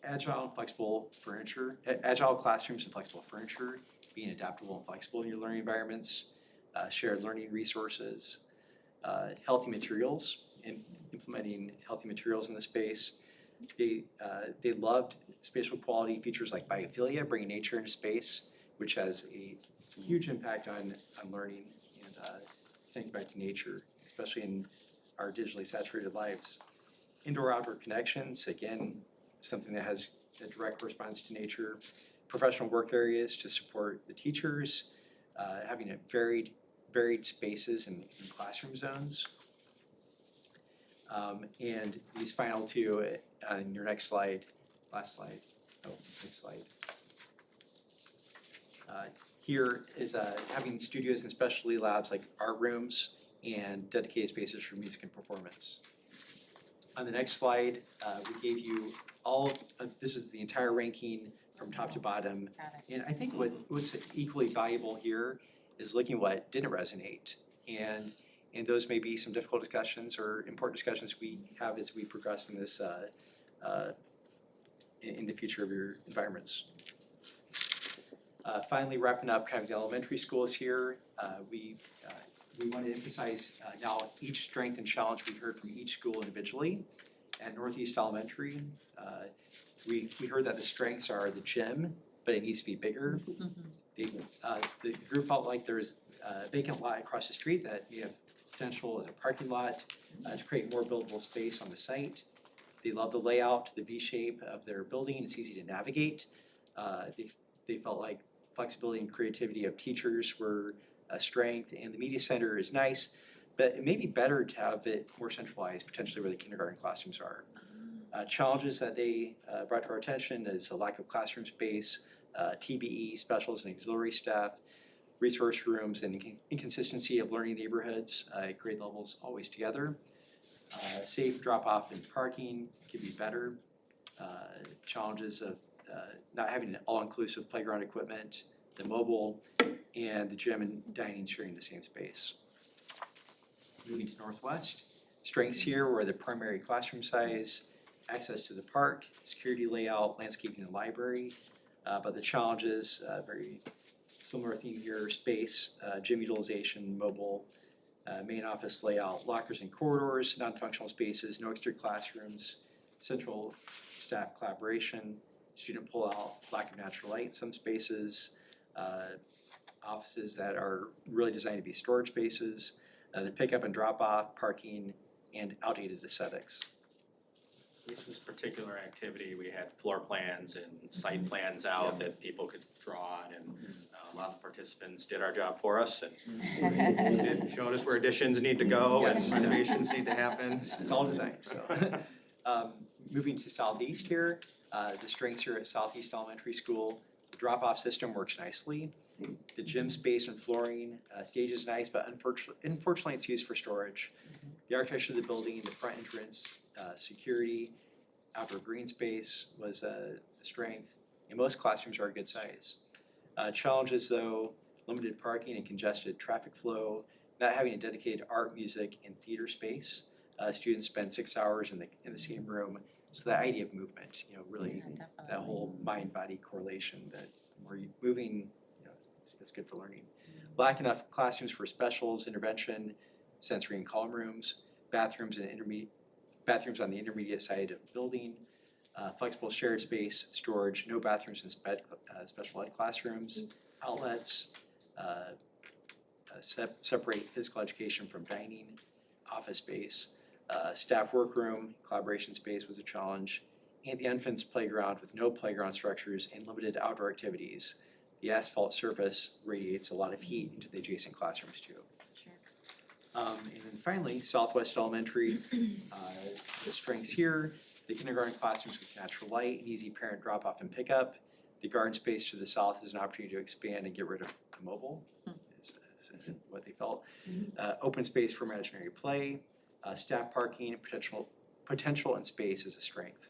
Agile and flexible furniture, agile classrooms and flexible furniture, being adaptable and flexible in your learning environments, shared learning resources, healthy materials, and implementing healthy materials in the space. They loved spatial quality features like biophilia, bringing nature into space, which has a huge impact on learning and thinking back to nature, especially in our digitally saturated lives. Indoor-outdoor connections, again, something that has a direct response to nature. Professional work areas to support the teachers, having a varied spaces in classroom zones. And these final 2 on your next slide, last slide, next slide. here is having studios and specialty labs like art rooms and dedicated spaces for music and performance. On the next slide, we gave you this is the entire ranking from top to bottom. Got it. And I think what's equally valuable here is looking what didn't resonate. And those may be some difficult discussions or important discussions we have as we progress in this in the future of your environments. Finally, wrapping up kind of the elementary schools here, we want to emphasize now each strength and challenge we heard from each school individually. At Northeast Elementary, we heard that the strengths are the gym, but it needs to be bigger. The group felt like there's a vacant lot across the street that you have potential as a parking lot to create more buildable space on the site. They love the layout, the V shape of their building, it's easy to navigate. They felt like flexibility and creativity of teachers were a strength, and the media center is nice, but it may be better to have it more centralized, potentially where the kindergarten classrooms are. Challenges that they brought to our attention is a lack of classroom space, TBE, specials and auxiliary staff, resource rooms, and inconsistency of learning neighborhoods at grade levels always together. Safe drop-off and parking could be better. Challenges of not having an all-inclusive playground equipment, the mobile, and the gym and dining sharing the same space. Moving to Northwest, strengths here were the primary classroom size, access to the park, security layout, landscaping and library. But the challenges, very similar theme here, space, gym utilization, mobile, main office layout, lockers and corridors, non-functional spaces, no extra classrooms, central staff collaboration, student pullout, lack of natural light in some spaces, offices that are really designed to be storage spaces, the pickup and drop off, parking, and outdated aesthetics. With this particular activity, we had floor plans and site plans out that people could draw on, and a lot of the participants did our job for us and showed us where additions need to go and Yes. renovations need to happen. It's all designed, so. Moving to Southeast here, the strengths here at Southeast Elementary School, the drop-off system works nicely. The gym space and flooring, stage is nice, but unfortunately it's used for storage. The architecture of the building, the front entrance, security, outdoor green space was a strength, and most classrooms are a good size. Challenges though, limited parking and congested traffic flow, not having a dedicated art, music, and theater space. Students spend 6 hours in the same room. So the idea of movement, really that whole mind-body correlation that the more you're moving, it's good for learning. Lack enough classrooms for specials, intervention, sensory and calm rooms, bathrooms on the intermediate side of the building, flexible shared space, storage, no bathrooms in special ed classrooms, outlets, separate physical education from dining, office space, staff workroom, collaboration space was a challenge, and the unfenced playground with no playground structures and limited outdoor activities. The asphalt surface radiates a lot of heat into the adjacent classrooms too. Sure. And then finally, Southwest Elementary, the strengths here, the kindergarten classrooms with natural light and easy parent drop-off and pickup. The garden space to the south is an opportunity to expand and get rid of the mobile, is what they felt. Open space for imaginary play, staff parking, potential and space is a strength.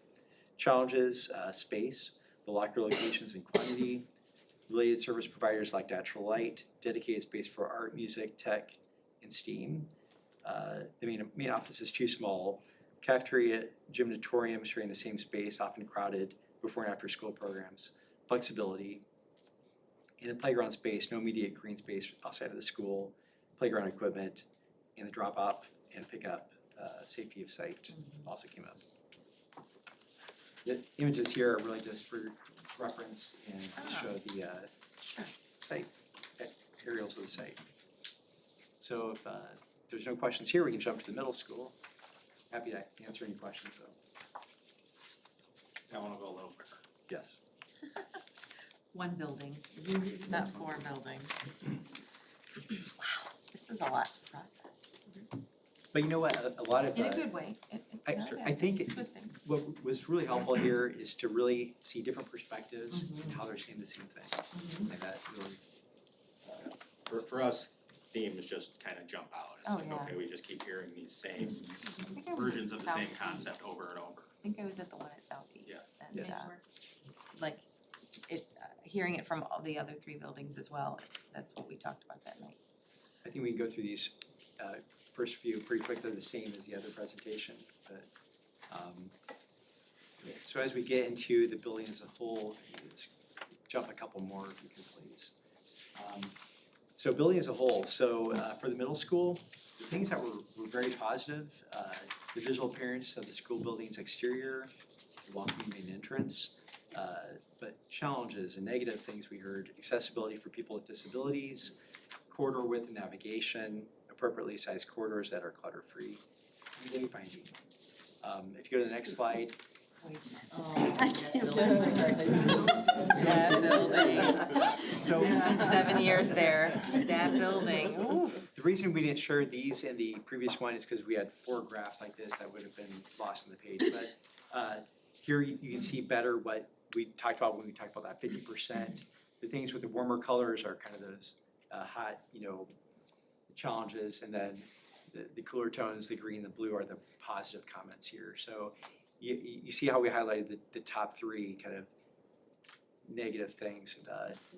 Challenges, space, the locker locations and quantity, related service providers like natural light, dedicated space for art, music, tech, and STEAM. The main office is too small. Cafeteria, gymnatorium sharing the same space, often crowded before and after school programs. Flexibility. In the playground space, no immediate green space outside of the school. Playground equipment, and the drop off and pick up, safety of site also came up. The images here are really just for reference and to show the site, aerials of the site. So if there's no questions here, we can jump to the middle school. Happy to answer any questions though. I wanna go a little quicker. Yes. One building, not 4 buildings. Wow, this is a lot to process. But you know what, a lot of, In a good way. I think It's a good thing. what was really helpful here is to really see different perspectives and how they're seeing the same thing. And that really For us, themes just kind of jump out. It's Oh, like, yeah. okay, we just keep hearing these same I think I was versions at of the same Southeast. concept over and over. I think I was at the one at Southeast. Yeah. And Yeah. like, hearing it from all the other three buildings as well, that's what we talked about that night. I think we can go through these first few pretty quickly, the same as the other presentation, but so as we get into the building as a whole, let's jump a couple more if you could please. So building as a whole, so for the middle school, the things that were very positive, the visual appearance of the school building's exterior, the welcoming main entrance, but challenges and negative things we heard, accessibility for people with disabilities, corridor width and navigation, appropriately sized corridors that are clutter-free, and wayfinding. If you go to the next slide, That building. so It's been 7 years there, that building, oof. the reason we didn't share these in the previous one is because we had 4 graphs like this that would have been lost on the page, but here you can see better what we talked about when we talked about that 50%. The things with the warmer colors are kind of those hot, challenges, and then the cooler tones, the green, the blue are the positive comments here. So you see how we highlighted the top 3 kind of negative things and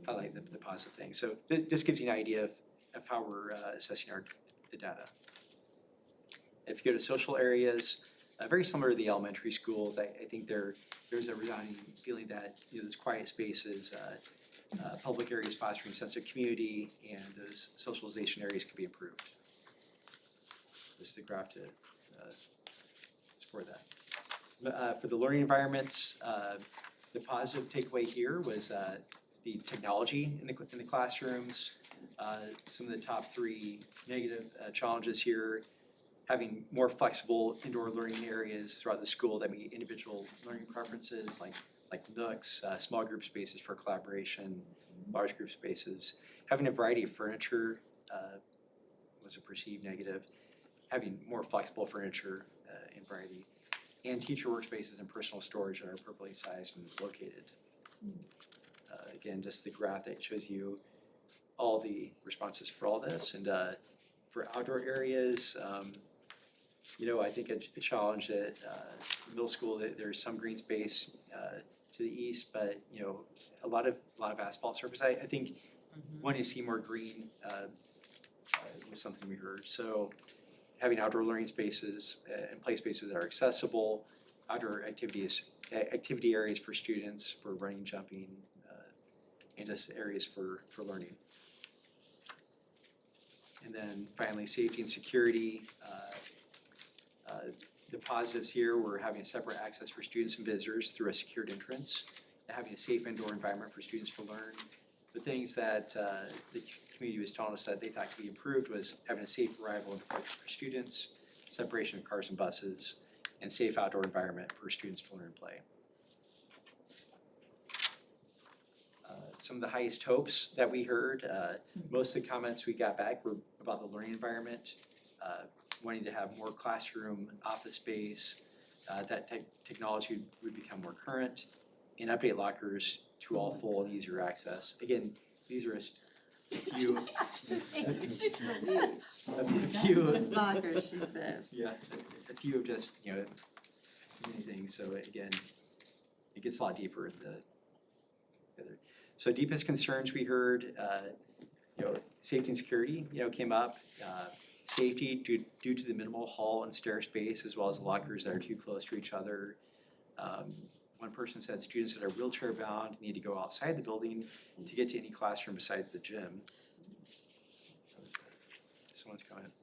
highlight the positive things. So this gives you an idea of how we're assessing the data. If you go to social areas, very similar to the elementary schools, I think there's a resounding feeling that those quiet spaces, public areas fostering a sense of community, and those socialization areas can be improved. This is the graph to support that. For the learning environments, the positive takeaway here was the technology in the classrooms. Some of the top 3 negative challenges here: having more flexible indoor learning areas throughout the school that meet individual learning preferences, like nooks, small group spaces for collaboration, large group spaces. Having a variety of furniture was a perceived negative. Having more flexible furniture and variety. And teacher workspaces and personal storage that are appropriately sized and located. Again, just the graph that shows you all the responses for all this. And for outdoor areas, I think a challenge at middle school, that there's some green space to the east, but a lot of asphalt surface. I think wanting to see more green was something we heard. So having outdoor learning spaces and play spaces that are accessible, outdoor activity areas for students for running, jumping, and just areas for learning. And then finally, safety and security. The positives here were having a separate access for students and visitors through a secured entrance, and having a safe indoor environment for students to learn. The things that the community was telling us that they thought could be improved was having a safe arrival and departure for students, separation of cars and buses, and safe outdoor environment for students to learn and play. Some of the highest hopes that we heard, most of the comments we got back were about the learning environment, wanting to have more classroom, office space, that technology would become more current, and update lockers to all full and easier access. Again, these are a few, Lockers, she says. yeah, a few of just, many things. So again, it gets a lot deeper in the other. So deepest concerns we heard, safety and security, came up. Safety due to the minimal hall and stair space, as well as lockers that are too close to each other. One person said students that are wheelchair bound need to go outside the building to get to any classroom besides the gym. That was someone's comment.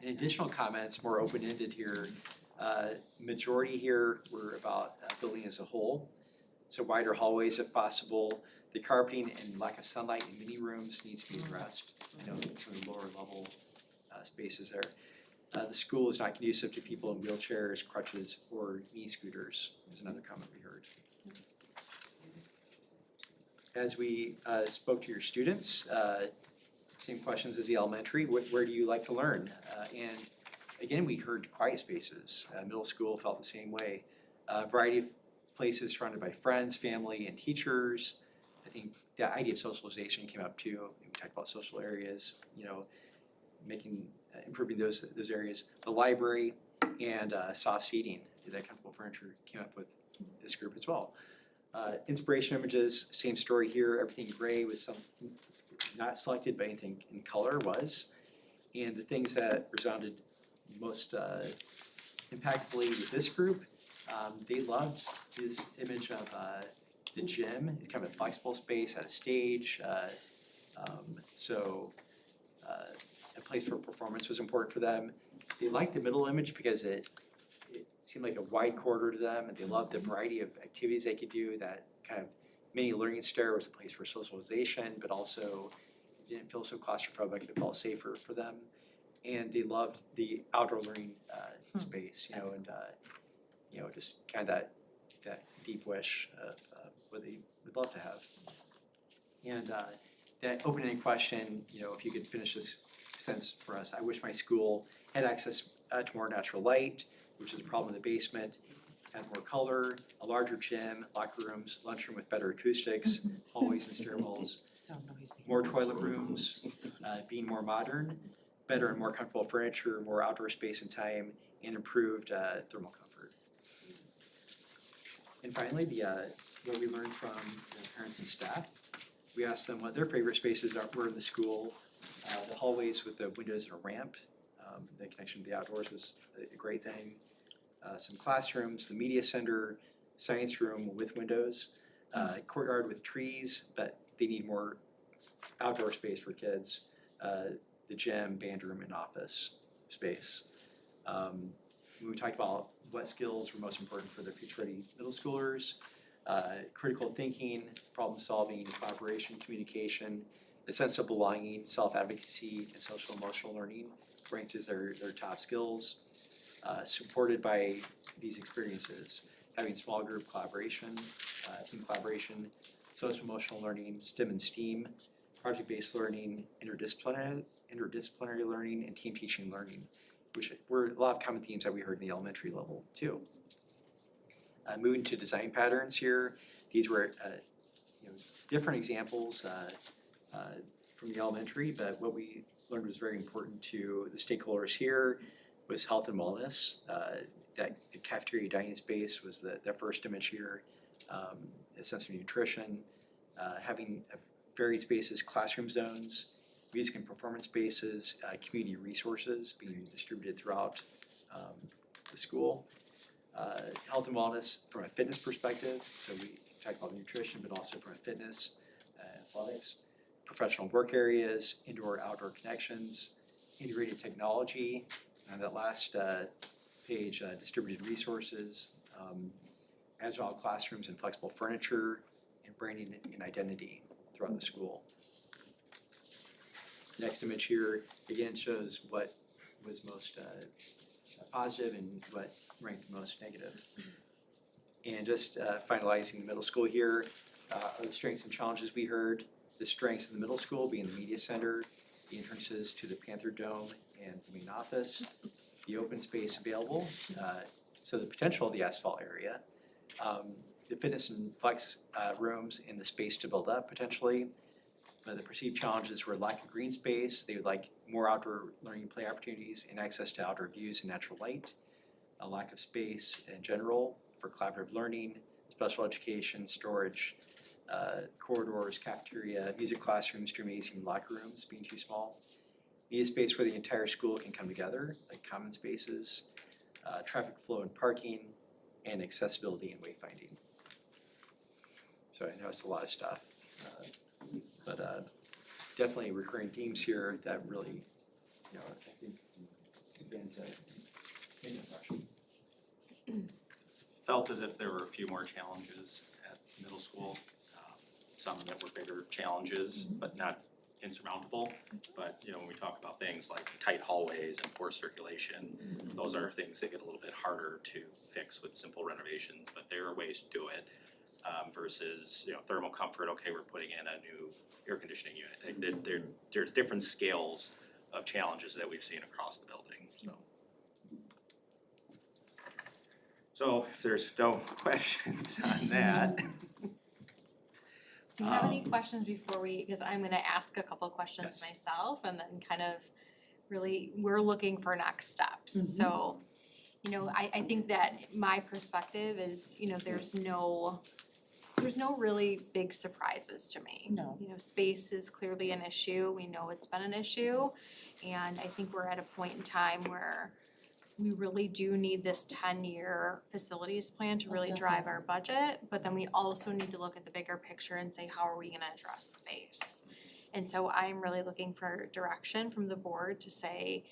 And additional comments, more open-ended here. Majority here were about building as a whole. So wider hallways if possible. The carpeting and lack of sunlight in many rooms needs to be addressed. I know some of the lower level spaces there. The school is not conducive to people in wheelchairs, crutches, or knee scooters, is another comment we heard. As we spoke to your students, same questions as the elementary, where do you like to learn? And again, we heard quiet spaces. Middle school felt the same way. A variety of places surrounded by friends, family, and teachers. I think the idea of socialization came up too. We talked about social areas, making, improving those areas. The library and soft seating, that comfortable furniture came up with this group as well. Inspiration images, same story here, everything gray with some, not selected, but anything in color was. And the things that resounded most impactfully with this group, they loved this image of the gym. It's kind of a flexible space, had a stage, a place for performance was important for them. They liked the middle image because it seemed like a wide corridor to them, and they loved the variety of activities they could do. That kind of mini learning stair was a place for socialization, but also it didn't feel so claustrophobic, it felt safer for them. And they loved the outdoor learning space, just kind of that deep wish of what they would love to have. And that open-ended question, if you could finish this sentence for us: I wish my school had access to more natural light, which is a problem in the basement, had more color, a larger gym, locker rooms, lunchroom with better acoustics, hallways and stairwells, So noisy. more toilet rooms, being more modern, better and more comfortable furniture, more outdoor space and time, and improved thermal comfort. And finally, what we learned from the parents and staff, we asked them what their favorite spaces were in the school. The hallways with the windows and a ramp, the connection to the outdoors was a great thing. Some classrooms, the media center, science room with windows, courtyard with trees, but they need more outdoor space for kids. The gym, band room, and office space. We talked about what skills were most important for the future-ready middle schoolers. Critical thinking, problem solving, collaboration, communication, a sense of belonging, self-advocacy, and social emotional learning ranked as their top skills. Supported by these experiences, having small group collaboration, team collaboration, social emotional learning, STEM and STEAM, project-based learning, interdisciplinary learning, and team teaching learning, which were a lot of common themes that we heard in the elementary level too. Moving to design patterns here, these were different examples from the elementary, but what we learned was very important to the stakeholders here was health and wellness. That the cafeteria dining space was the first image here, a sense of nutrition, having varied spaces, classroom zones, music and performance spaces, community resources being distributed throughout the school. Health and wellness from a fitness perspective, so we talked about nutrition, but also from a fitness, athletics, professional work areas, indoor-outdoor connections, integrated technology, and that last page, distributed resources, agile classrooms and flexible furniture, and branding and identity throughout the school. Next image here, again, shows what was most positive and what ranked most negative. And just finalizing the middle school here, are the strengths and challenges we heard. The strengths in the middle school being the media center, the entrances to the Panther Dome and the main office, the open space available, so the potential of the asphalt area, the fitness and flex rooms and the space to build up potentially. The perceived challenges were lack of green space. They would like more outdoor learning and play opportunities and access to outdoor views and natural light. A lack of space in general for collaborative learning, special education, storage, corridors, cafeteria, music classrooms, gymnasium, locker rooms being too small. Need a space where the entire school can come together, like common spaces, traffic flow and parking, and accessibility and wayfinding. So I know it's a lot of stuff. But definitely recurring themes here that really, I think, begin to make an impression. Felt as if there were a few more challenges at middle school, some that were bigger challenges, but not insurmountable. But, when we talk about things like tight hallways and poor circulation, those are things that get a little bit harder to fix with simple renovations, but there are ways to do it. Versus, thermal comfort, okay, we're putting in a new air conditioning unit. There's different scales of challenges that we've seen across the building, so. So if there's no questions on that, Do you have any questions before because I'm gonna ask a couple questions Yes. myself and then kind of really, we're looking for next steps. So, you know, I think that my perspective is, you know, there's no really big surprises to me. No. You know, space is clearly an issue, we know it's been an issue, and I think we're at a point in time where we really do need this 10-year facilities plan to really drive our budget, but then we also need to look at the bigger picture and say, how are we gonna address space? And so I'm really looking for direction from the board to say,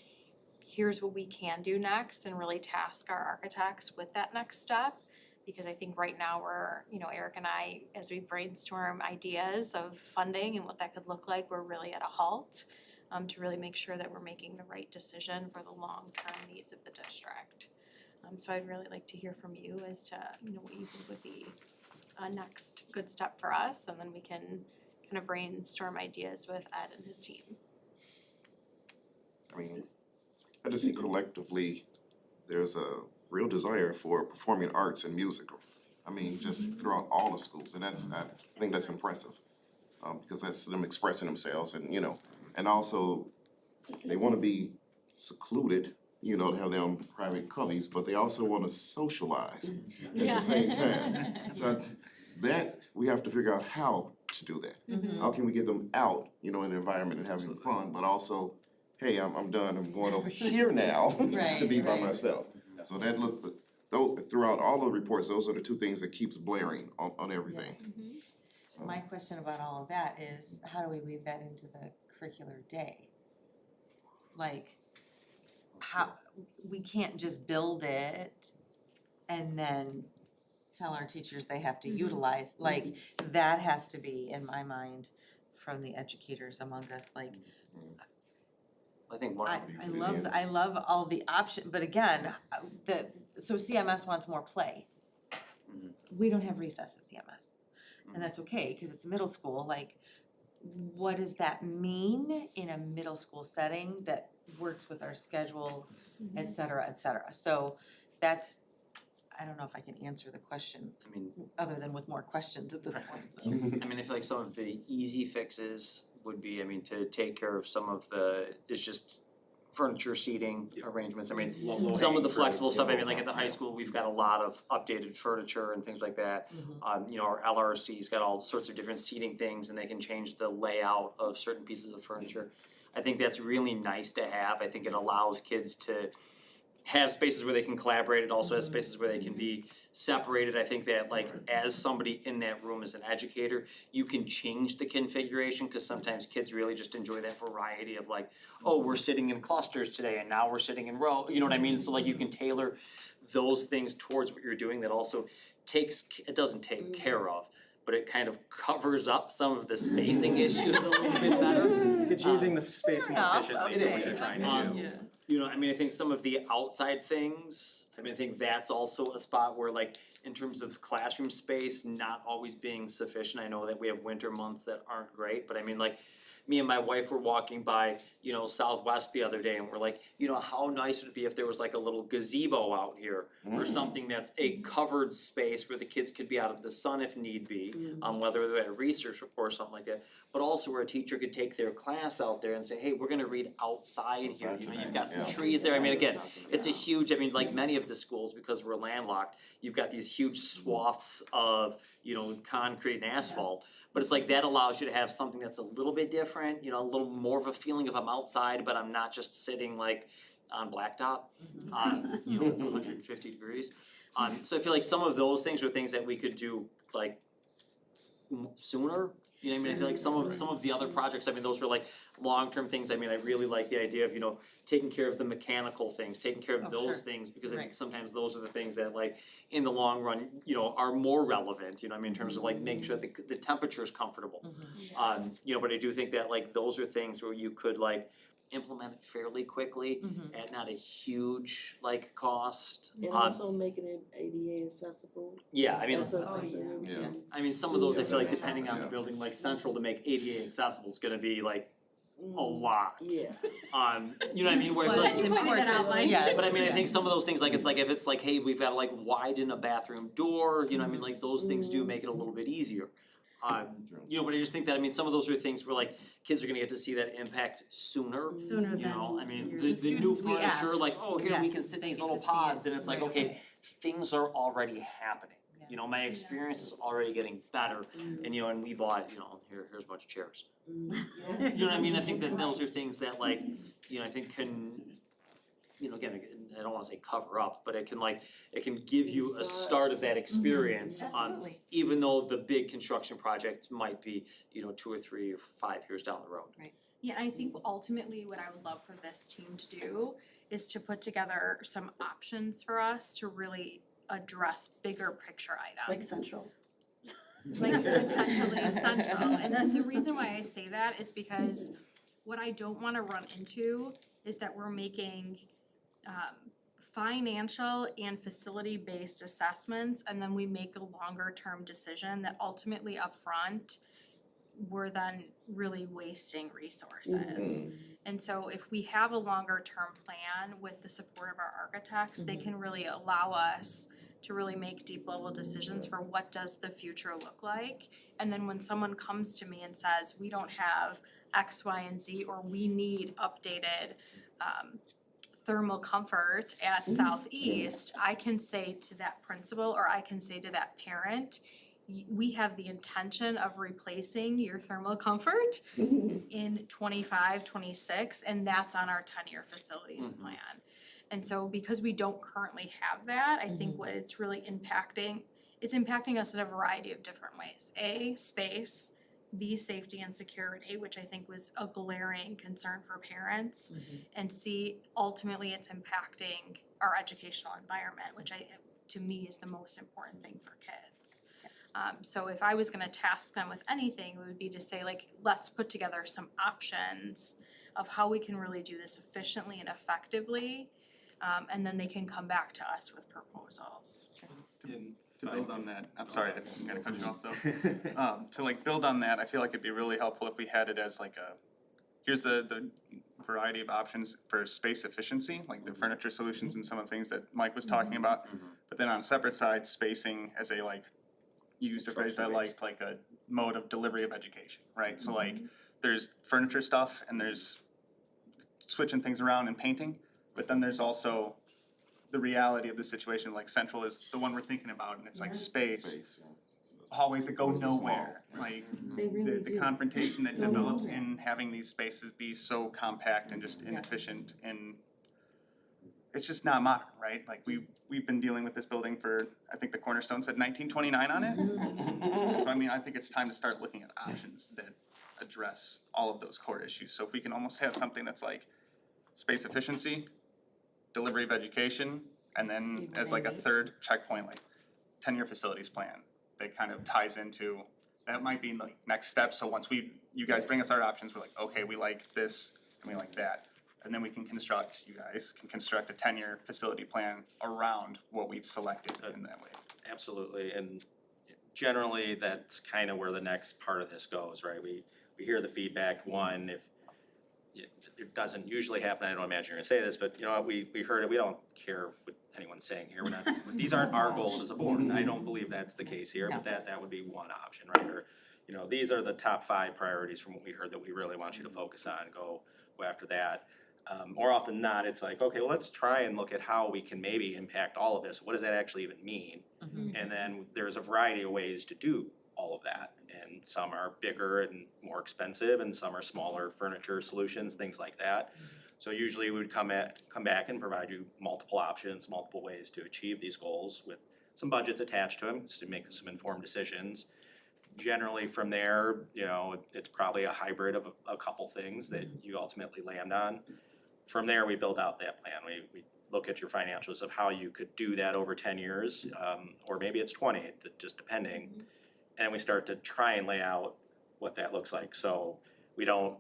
here's what we can do next, and really task our architects with that next step. Because I think right now we're, you know, Eric and I, as we brainstorm ideas of funding and what that could look like, we're really at a halt. To really make sure that we're making the right decision for the long-term needs of the district. So I'd really like to hear from you as to, you know, what you think would be a next good step for us, and then we can kind of brainstorm ideas with Ed and his team. I mean, I just see collectively, there's a real desire for performing arts and musical. I mean, just throughout all the schools, and I think that's impressive. Because that's them expressing themselves and, you know, and also they wanna be secluded, you know, to have their own private cubbies, but they also wanna socialize at the same time. So that, we have to figure out how to do that. How can we get them out, you know, in an environment and having fun, but also, hey, I'm done, I'm going over here now to be by myself. So that throughout all the reports, those are the two things that keeps blaring on everything. So my question about all of that is, how do we weave that into the curricular day? Like, how, we can't just build it and then tell our teachers they have to utilize, like, that has to be, in my mind, from the educators among us, like, I think one I love all the option, but again, so CMS wants more play. We don't have recess at CMS, and that's okay, cause it's middle school, like, what does that mean in a middle school setting that works with our schedule, et cetera, so that's, I don't know if I can answer the question, I mean, other than with more questions at this point, so. I mean, I feel like some of the easy fixes would be, I mean, to take care of some of it's just furniture, seating arrangements, I mean, some of the flexible stuff, I mean, like at the high school, we've got a lot of updated furniture and things like that. You know, our LRC's got all sorts of different seating things, and they can change the layout of certain pieces of furniture. I think that's really nice to have, I think it allows kids to have spaces where they can collaborate, it also has spaces where they can be separated. I think that like as somebody in that room as an educator, you can change the configuration, cause sometimes kids really just enjoy that variety of like, oh, we're sitting in clusters today and now we're sitting in row, you know what I mean? So like you can tailor those things towards what you're doing that also it doesn't take care of, but it kind of covers up some of the spacing issues a little bit better. It's using the space more enough, efficiently okay. than what you're trying to do. You know, I mean, I think some of the outside things, I mean, I think that's also a spot where like, in terms of classroom space, not always being sufficient. I know that we have winter months that aren't great, but I mean, like, me and my wife were walking by, you know, Southwest the other day and we're like, you know, how nice would it be if there was like a little gazebo out here or something that's a covered space where the kids could be out of the sun if need be, whether they're at research or something like that. But also where a teacher could take their class out there and say, hey, we're gonna read outside here, you know, you've got some trees there. I mean, again, it's a huge, I mean, like many of the schools, because we're landlocked, you've got these huge swaths of, you know, concrete and asphalt. But it's like that allows you to have something that's a little bit different, you know, a little more of a feeling of I'm outside, but I'm not just sitting like on blacktop, you know, it's 150 degrees. So I feel like some of those things are things that we could do like sooner. You know what I mean? I feel like some of the other projects, I mean, those are like long-term things. I mean, I really like the idea of, you know, taking care of the mechanical things, taking care of those things, because I think sometimes those are the things that like in the long run, you know, are more relevant, you know what I mean, in terms of like making sure that the temperature is comfortable. You know, but I do think that like those are things where you could like implement it fairly quickly at not a huge like cost. And also making it ADA accessible. Yeah, I mean, That's something that we can. I mean, some of those, I feel like depending on the building, like Central to make ADA accessible is gonna be like a lot. Yeah. You know what I mean, where I feel like. Thank you for pointing that out, Mike. Yeah. But I mean, I think some of those things, like it's like, if it's like, hey, we've gotta like widen a bathroom door, you know what I mean, like those things do make it a little bit easier. You know, but I just think that, I mean, some of those are things where like, kids are gonna get to see that impact sooner. Sooner You know, I mean, your- the new students we furniture, asked, like, oh, here we can yes, sit they these get little to see it pods, and it's like, right okay, away. things are already happening. You know, my experience is already getting better, and you know, and we bought, you know, here's a bunch of chairs. You know what I mean, I think that those are things that like, you know, I think can, you know, again, I don't wanna say cover up, but it can give you a start of that experience on, Absolutely. even though the big construction project might be, you know, 2 or 3 or 5 years down the road. Yeah, and I think ultimately what I would love for this team to do is to put together some options for us to really address bigger picture items. Like central. Like potentially central, and the reason why I say that is because what I don't wanna run into is that we're making financial and facility-based assessments, and then we make a longer-term decision that ultimately upfront, we're then really wasting resources. And so if we have a longer-term plan with the support of our architects, they can really allow us to really make deep level decisions for what does the future look like. And then when someone comes to me and says, we don't have X, Y, and Z, or we need updated thermal comfort at Southeast, I can say to that principal, or I can say to that parent, we have the intention of replacing your thermal comfort in 25, 26, and that's on our 10-year facilities plan. And so because we don't currently have that, I think what it's really impacting, it's impacting us in a variety of different ways. A, space, B, safety and security, which I think was a glaring concern for parents. And C, ultimately it's impacting our educational environment, which to me is the most important thing for kids. So if I was gonna task them with anything, it would be to say like, let's put together some options of how we can really do this efficiently and effectively. And then they can come back to us with proposals. To build on that, I'm sorry, I'm gonna cut you off though. To like build on that, I feel like it'd be really helpful if we had it as like here's the variety of options for space efficiency, like the furniture solutions and some of the things that Mike was talking about. But then on a separate side, spacing as a like, you used a phrase I liked, like a mode of delivery of education, right? So like, there's furniture stuff and there's switching things around and painting, but then there's also the reality of the situation, like Central is the one we're thinking about, and it's like space, hallways that go Hallways are small. nowhere, like They really the do. confrontation that develops in having these spaces be so compact and just inefficient, and it's just not modern, right? Like we've been dealing with this building for, I think the cornerstone said 1929 on it. So I mean, I think it's time to start looking at options that address all of those core issues. So if we can almost have something that's like space efficiency, delivery of education, and then as like a third checkpoint, like 10-year facilities plan that kind of ties into, that might be like next steps. So once you guys bring us our options, we're like, okay, we like this and we like that. And then we can construct, you guys can construct a 10-year facility plan around what we've selected in that way. Absolutely, and generally, that's kind of where the next part of this goes, right? We hear the feedback, one, if it doesn't usually happen, I don't imagine you're gonna say this, but you know, we heard it, we don't care what anyone's saying here, we're not, these aren't our goals as a board, I don't believe that's the case here, but that would be one option, right? Or, you know, these are the top 5 priorities from what we heard that we really want you to focus on, go after that. More often than not, it's like, okay, well, let's try and look at how we can maybe impact all of this, what does that actually even mean? And then there's a variety of ways to do all of that, and some are bigger and more expensive, and some are smaller furniture solutions, things like that. So usually we would come back and provide you multiple options, multiple ways to achieve these goals with some budgets attached to them, to make some informed decisions. Generally from there, you know, it's probably a hybrid of a couple things that you ultimately land on. From there, we build out that plan. We look at your financials of how you could do that over 10 years, or maybe it's 20, just depending. And we start to try and lay out what that looks like. So we don't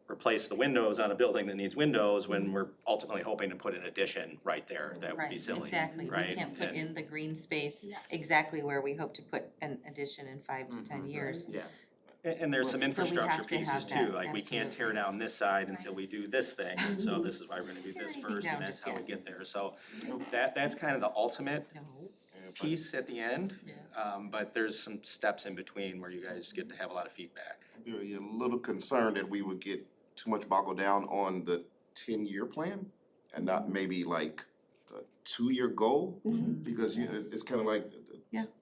replace the windows on a building that needs windows when we're ultimately hoping to put an addition right there. That would be silly, Exactly, right? we can't put And- in the green space Yes. exactly where we hope to put an addition in 5 to 10 years. Yeah. And there's some So we infrastructure have to pieces have too, that, like we can't tear absolutely. down this side until we do this thing, and so this is why we're gonna do Tear this anything first, down and that's just how we yet. get there, so that's kind of the ultimate. No, piece at the end. But there's some steps in between where you guys get to have a lot of feedback. Very a little concerned that we would get too much boggled down on the 10-year plan and not maybe like a 2-year goal, because it's kind of like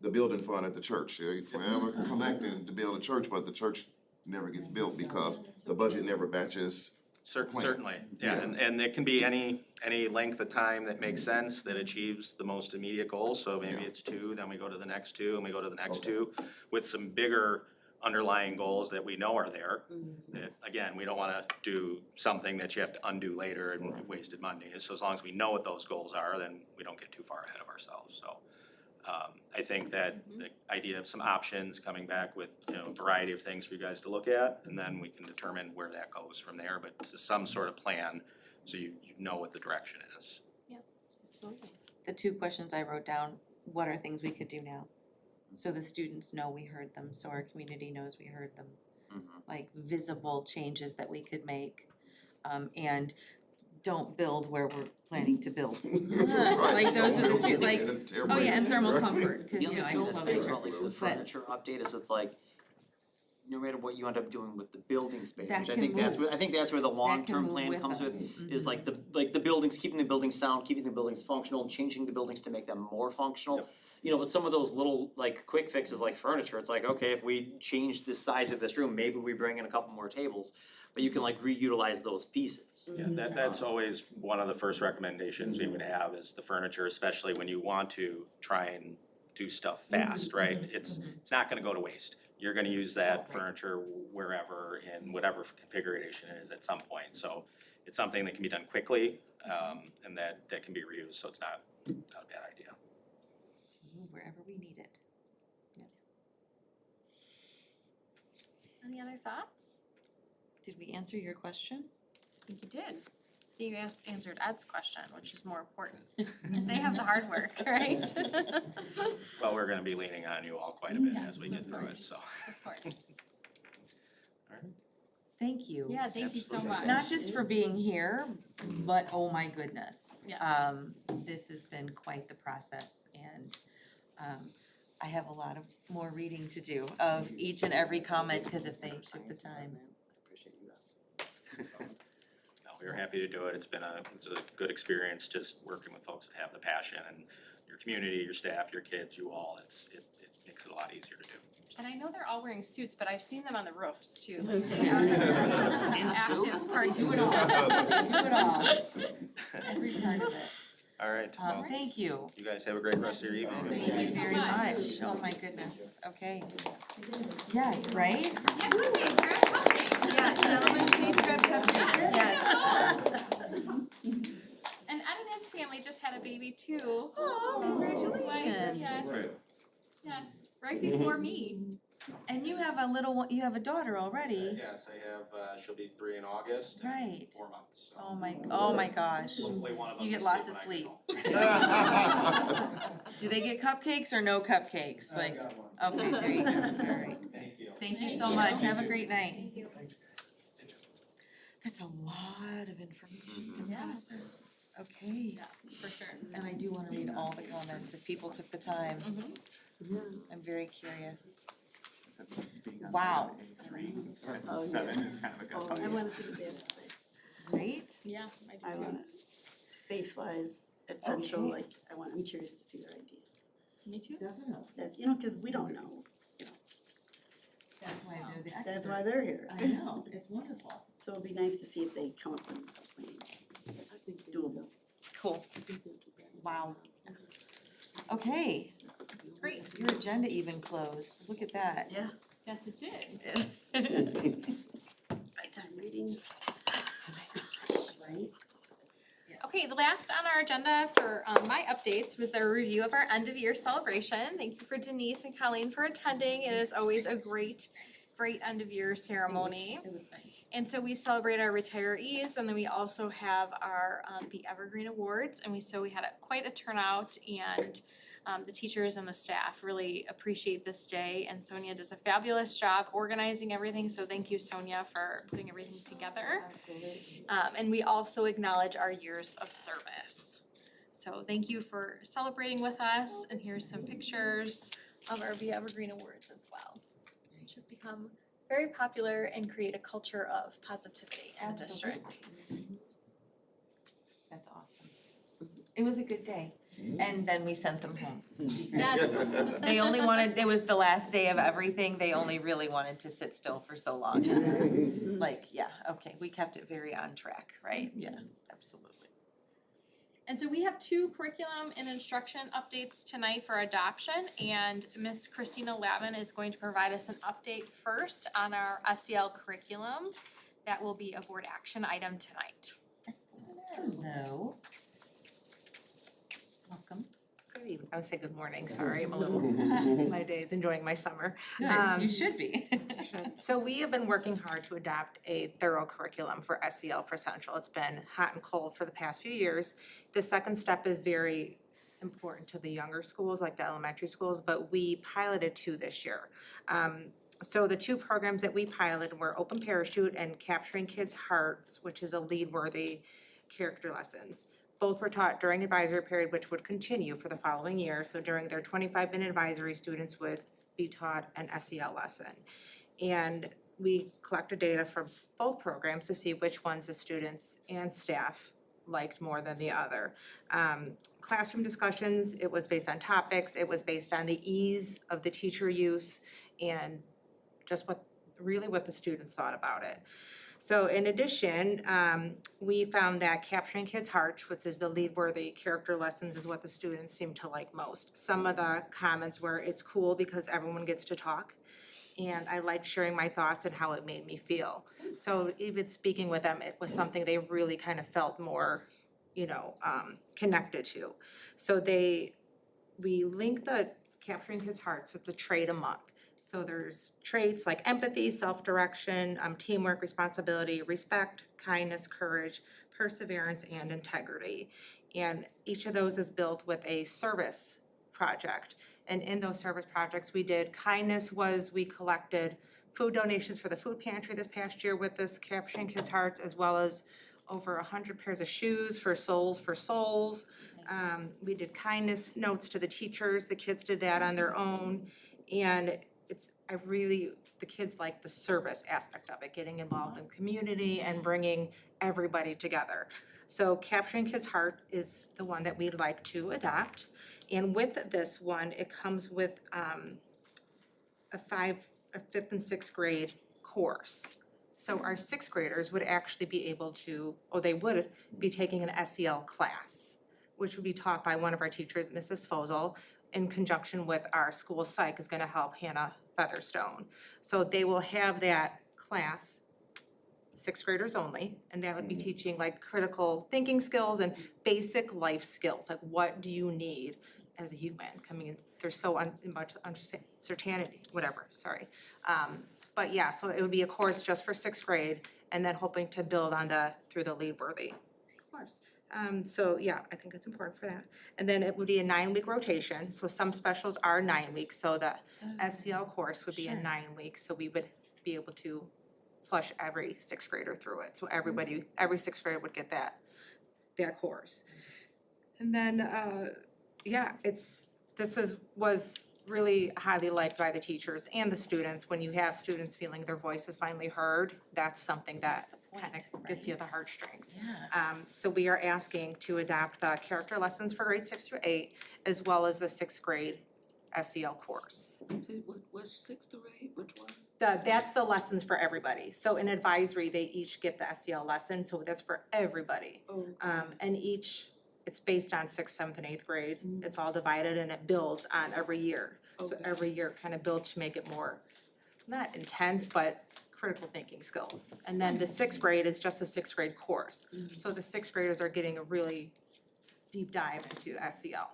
the building fund at the church. You're forever collecting to build a church, but the church never gets built because the budget never matches. Plan. Certainly, Yeah. and it can be any length of time that makes sense, that achieves the most immediate goal, so maybe it's 2, then we go to the next 2, and we go to the next 2, with some bigger underlying goals that we know are there. That, again, we don't wanna do something that you have to undo later and have wasted money, so as long as we know what those goals are, then we don't get too far ahead of ourselves, so. I think that the idea of some options coming back with, a variety of things for you guys to look at, and then we can determine where that goes from there, but it's some sort of plan, so you know what the direction is. Absolutely. The 2 questions I wrote down, what are things we could do now? So the students know we heard them, so our community knows we heard them. Like visible changes that we could make, and don't build where we're planning to build. Like those are the 2, like, oh yeah, and thermal comfort, cause The only I thing just that's love nice it. about like the furniture update is it's like, no matter what you end up doing with the building space, That which I can think that's move. where, I think that's where the long-term move plan with comes us. with, is like the buildings, keeping the buildings sound, keeping the buildings functional, changing the buildings to make them more functional. You know, with some of those little like quick fixes like furniture, it's like, okay, if we change the size of this room, maybe we bring in a couple more tables, but you can like reutilize those pieces. Yeah, that's always one of the first recommendations we would have, is the furniture, especially when you want to try and do stuff fast, right? It's not gonna go to waste. You're gonna use that furniture wherever, in whatever configuration it is at some point, so it's something that can be done quickly, and that can be reused, so it's not a bad idea. Move wherever we need it. Any other thoughts? Did we answer your question? I think you did. You answered Ed's question, which is more important, because they have the hard work, right? Well, we're gonna be leaning on you all quite a bit as we get through it, so. Of course. Thank you. Yeah, thank you so much. Not just for being here, but oh my goodness. Yes. This has been quite the process, and I have a lot of more reading to do of each and every comment, because if they took the time. No, we were happy to do it. It's a good experience, just working with folks that have the passion, and your community, your staff, your kids, you all, it makes it a lot easier to do. And I know they're all wearing suits, but I've seen them on the roofs too. Like they are active part Do it all. Do it all. Every part of it. All right, well, Thank you. you guys have a great rest of your evening. Thank you very much. Oh my goodness. Okay. Yes, right? Yeah, cooking, grab cupcakes. Yeah, gentlemen, please grab cupcakes. Yes. And Ed and his family just had a baby too. Oh, congratulations. Yes, Right. yes, right before me. And you have a little one, you have a daughter already. Yes, I have, she'll be 3 in August. and Right. 4 months, so. Oh my gosh. Hopefully one of them You get can lots sleep of when I get home. Do they get cupcakes or no cupcakes? Like, okay, there you go. All right. Thank you. Thank you Thank so you. much. Have a great night. Thank you. That's a lot of information to Yeah. process. Okay. Yes, for sure. And I do wanna read all the comments if people took the time. I'm very curious. Wow. 3, Oh, 7 yeah. is kind of a good Oh, thought. I wanna see what they have to say. Right? Yeah, I I do too. want space-wise, essential, Okay. like, I'm curious to see their ideas. Me too. Definitely. That, cause we don't know, That's why they're the experts. that's why they're here. I know, it's wonderful. So it'd be nice to see if they come up with a plan that's doable. Cool. Wow. Okay, Great. your agenda even closed. Look at that. Yeah, Yes, it did. bedtime reading. Right? Okay, the last on our agenda for my updates was a review of our end of year celebration. Thank you for Denise and Colleen for attending. It is always a great end of year ceremony. It was nice. And so we celebrate our retirees, and then we also have our the Evergreen Awards, and we had quite a turnout, and the teachers and the staff really appreciate this day, and Sonia does a fabulous job organizing everything, so thank you, Sonia, for putting everything together. Absolutely. And we also acknowledge our years of service. So thank you for celebrating with us, and here's some pictures of our Be Evergreen Awards as well. It should become very popular and create a culture of positivity in the district. That's awesome. It was a good day, and then we sent them home. Yes. They only wanted, it was the last day of everything, they only really wanted to sit still for so long. Like, yeah, okay, we kept it very on track, right? Yeah, absolutely. And so we have 2 curriculum and instruction updates tonight for adoption, and Miss Christina Lavin is going to provide us an update first on our SEL curriculum. That will be a board action item tonight. Hello. Welcome. Good evening, I would say good morning, sorry, I'm a little, my day's enjoying my summer. Good, you should be. So we have been working hard to adopt a thorough curriculum for SEL for Central. It's been hot and cold for the past few years. The second step is very important to the younger schools, like the elementary schools, but we piloted 2 this year. So the 2 programs that we piloted were Open Parachute and Capturing Kids' Hearts, which is a lead-worthy character lessons. Both were taught during advisory period, which would continue for the following year. So during their 25-minute advisory, students would be taught an SEL lesson. And we collected data from both programs to see which ones the students and staff liked more than the other. Classroom discussions, it was based on topics, it was based on the ease of the teacher use and just what the students thought about it. So in addition, we found that Capturing Kids' Hearts, which is the lead-worthy character lessons, is what the students seem to like most. Some of the comments were, it's cool because everyone gets to talk, and I liked sharing my thoughts and how it made me feel. So even speaking with them, it was something they really kind of felt more, connected to. So we linked the Capturing Kids' Hearts, it's a trait a month. So there's traits like empathy, self-direction, teamwork, responsibility, respect, kindness, courage, perseverance, and integrity. And each of those is built with a service project. And in those service projects, we did kindness we collected food donations for the food pantry this past year with this Capturing Kids' Hearts, as well as over 100 pairs of shoes for Souls for Souls. We did kindness notes to the teachers. The kids did that on their own. And the kids like the service aspect of it, getting involved in the community and bringing everybody together. So Capturing Kids' Heart is the one that we'd like to adopt. And with this one, it comes with a 5th and 6th grade course. So our 6th graders would actually be able to, they would be taking an SEL class, which would be taught by one of our teachers, Mrs. Fosel, in conjunction with our school psych is gonna help Hannah Featherstone. So they will have that class, 6th graders only, and that would be teaching like critical thinking skills and basic life skills, like what do you need as a human? There's so much uncertainty, but yeah, so it would be a course just for 6th grade, and then hoping to build on through the lead-worthy course. So yeah, I think it's important for that. And then it would be a 9-week rotation, so some specials are 9 weeks, so the SEL course would be a 9 weeks, so we would be able to flush every 6th grader through it. So every 6th grader would get that course. And then, was really highly liked by the teachers and the students. When you have students feeling their voice is finally heard, that's something that kind of gets you the heartstrings. Yeah. So we are asking to adopt the character lessons for grades 6 through 8, as well as the 6th grade SEL course. What's 6th to 8, which one? That's the lessons for everybody. So in advisory, they each get the SEL lesson, so that's for everybody. And it's based on 6th, 7th, and 8th grade. It's all divided and it builds on every year. So every year kind of builds to make it more, not intense, but critical thinking skills. And then the 6th grade is just a 6th grade course. So the 6th graders are getting a really deep dive into SEL.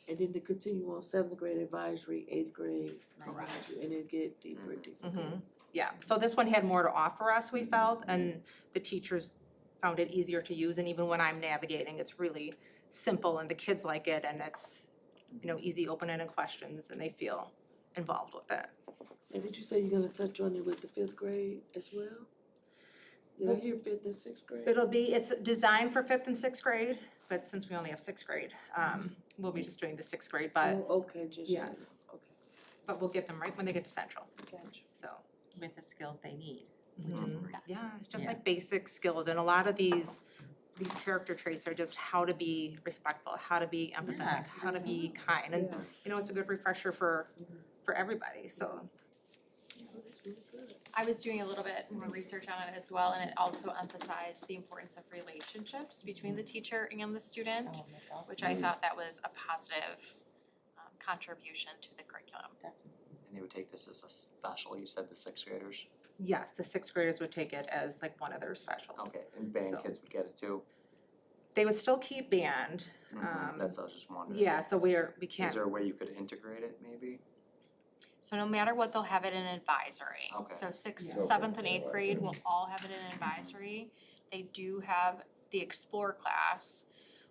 And then to continue on 7th grade advisory, 8th grade, Correct. and then get deeper and deeper. Yeah, so this one had more to offer us, we felt, and the teachers found it easier to use, and even when I'm navigating, it's really simple and the kids like it, and it's, easy open-ended questions, and they feel involved with it. And did you say you're gonna touch on it with the 5th grade as well? Did I hear 5th and 6th grade? It's designed for 5th and 6th grade, but since we only have sixth grade, we'll be just doing the sixth grade, but, Oh, okay, just. Yes. Okay, but we'll get them right when they get to Central, gotcha. so. With the skills they need, which is great. Yeah, it's just Yeah. like basic skills, and a lot of these character traits are just how to be respectful, how to be empathetic, how to be kind, and, Yeah. you know, it's a good refresher for everybody, so. I was doing a little bit more research on it as well, and it also emphasized the importance of relationships between the teacher and the student, Oh, that's awesome. which I thought that was a positive contribution to the curriculum. And they would take this as a special, you said the sixth graders? Yes, the sixth graders would take it as like one of their specials. Okay, and band So- kids would get it too? They would still keep band, That's what I was just wondering. yeah, so we Is can't, there a way you could integrate it maybe? So no matter what, they'll have it in advisory. Okay. So sixth, Yeah. seventh, and eighth grade will all have it in advisory. They do have the explore class.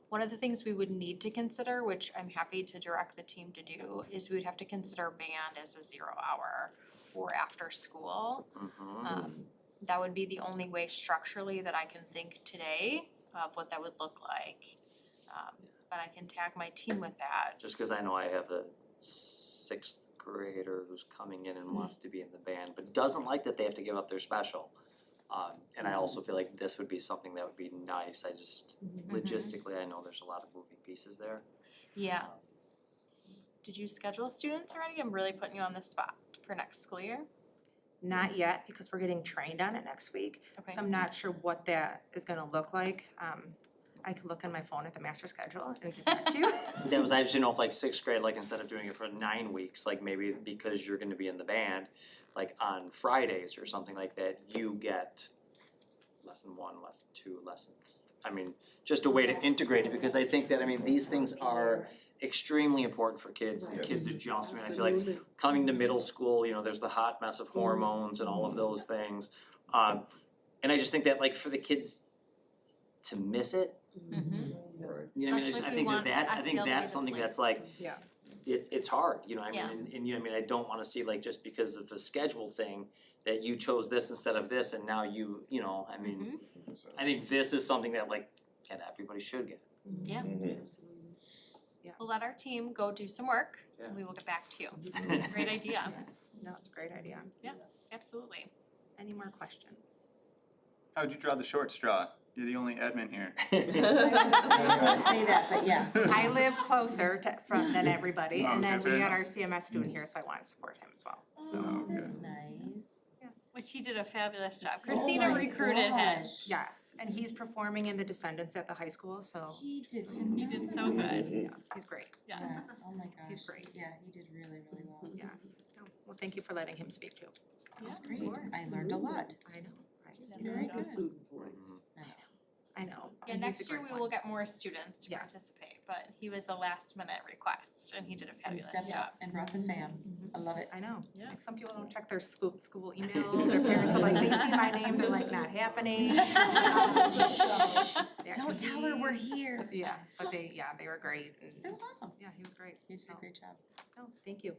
One of the things we would need to consider, which I'm happy to direct the team to do, is we would have to consider band as a 0 hour or after school. That would be the only way structurally that I can think today of what that would look like. But I can tag my team with that. Just cause I know I have a sixth grader who's coming in and wants to be in the band, but doesn't like that they have to give up their special. And I also feel like this would be something that would be nice, I just, logistically, I know there's a lot of moving pieces there. Yeah. Did you schedule students already? I'm really putting you on the spot for next school year. not yet, because we're getting trained on it next week. Okay. So I'm not sure what that is gonna look like. I can look on my phone at the master schedule and get back to you. That was, I just didn't know if like sixth grade, like instead of doing it for 9 weeks, like maybe because you're gonna be in the band, like on Fridays or something like that, you get lesson 1, lesson 2, I mean, just a way to integrate it, because I think that, I mean, these things are extremely important for kids and kids' adjustment. I feel like coming to middle school, you know, there's the hot mess of hormones and all of those things. And I just think that like for the kids to miss it, you know, I mean, Especially if I we think want I think SEL to be that's the something place. that's like, Yeah. it's hard, you know, I mean, Yeah. and you know, I mean, I don't wanna see like just because of a schedule thing that you chose this instead of this and now you know, I mean, I think this is something that like, everybody should get. Yeah. Absolutely. We'll let our team go do some work and Yeah. we will get back to you. Great idea. Yes, no, it's a great idea. Absolutely. Any more questions? How'd you draw the short straw? You're the only admin here. I didn't say that, but yeah. I live closer than everybody, and then Okay, we fair had our enough. CMS student here, so I wanted to support him as well, so. Oh, okay. that's nice. Which he did a fabulous job. Oh Christina my recruited him. gosh. Yes, and he's performing in the Descendants at the high school, so. He did. He did so good. Yeah, he's great, Yes. Yeah. Oh my gosh. He's great. Yeah, he did really, really well. yes. No, well, thank you for letting him speak too. Sounds Yeah, of great. course. I learned a lot. I know, right? Very Very good good. student voice. I know. Yeah, and he's a next year great we will one. get more students to Yes. participate, but he was a last minute request and he did a And fabulous stepped job. up and brought the fam. I love it. I know, it's Yeah. like some people don't check their school emails, their parents are like, they see my name, they're like, not happening. Yeah, Don't could tell her we- we're here. Yeah, but they were great, That and, was awesome. yeah, he was great, You did so, a great job. no, thank you.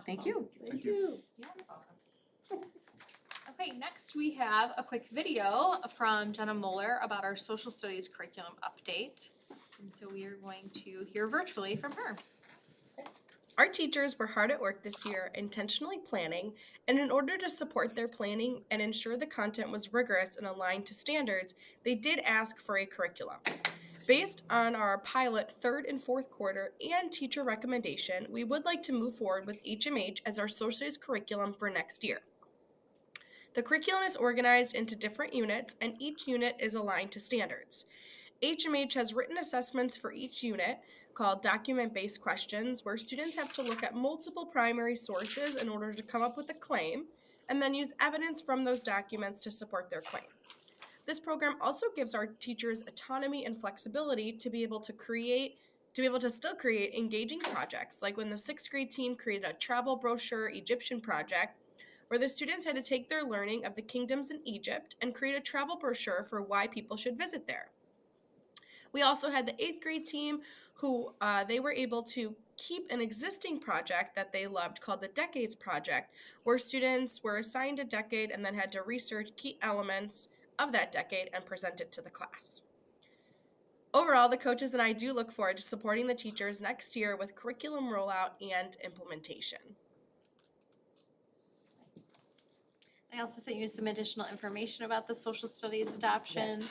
Thank you. Thank you. Yes. Okay, next we have a quick video from Jenna Moeller about our social studies curriculum update. And so we are going to hear virtually from her. Our teachers were hard at work this year intentionally planning, and in order to support their planning and ensure the content was rigorous and aligned to standards, they did ask for a curriculum. Based on our pilot third and fourth quarter and teacher recommendation, we would like to move forward with HMH as our social studies curriculum for next year. The curriculum is organized into different units, and each unit is aligned to standards. HMH has written assessments for each unit called document-based questions, where students have to look at multiple primary sources in order to come up with a claim, and then use evidence from those documents to support their claim. This program also gives our teachers autonomy and flexibility to be able to still create engaging projects, like when the sixth grade team created a travel brochure Egyptian project, where the students had to take their learning of the kingdoms in Egypt and create a travel brochure for why people should visit there. We also had the 8th grade team who they were able to keep an existing project that they loved called the Decades Project, where students were assigned a decade and then had to research key elements of that decade and present it to the class. Overall, the coaches and I do look forward to supporting the teachers next year with curriculum rollout and implementation. I also sent you some additional information about the social studies adoption.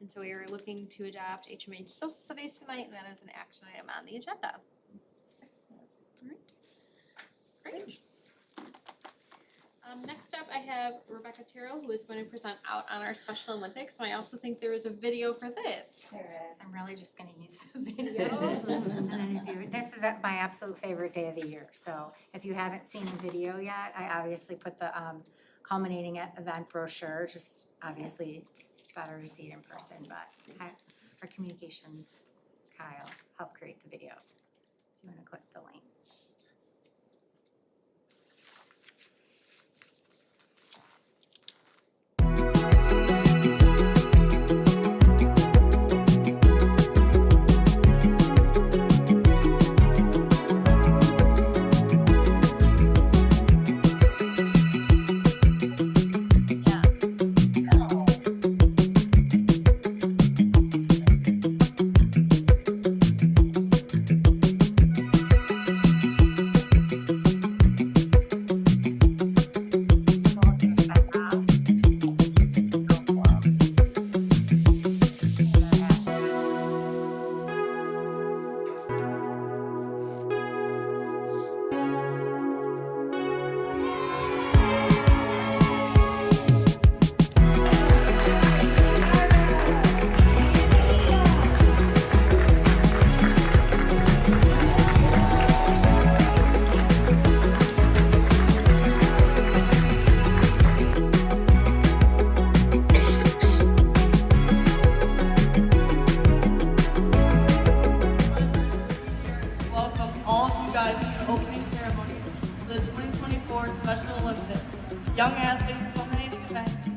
And so we are looking to adopt HMH social studies tonight, and that is an action item on the agenda. Excellent. Great. Next up, I have Rebecca Terrell, who is going to present out on our Special Olympics, and I also think there is a video for this. There is. I'm really just gonna use the video. And then if you, this is my absolute favorite day of the year, so if you haven't seen the video yet, I obviously put the culminating event brochure, just obviously it's better to see it in person, but our communications, Kyle, helped create the video. So you wanna click the link. Special Olympics. Young athletes, culminating events,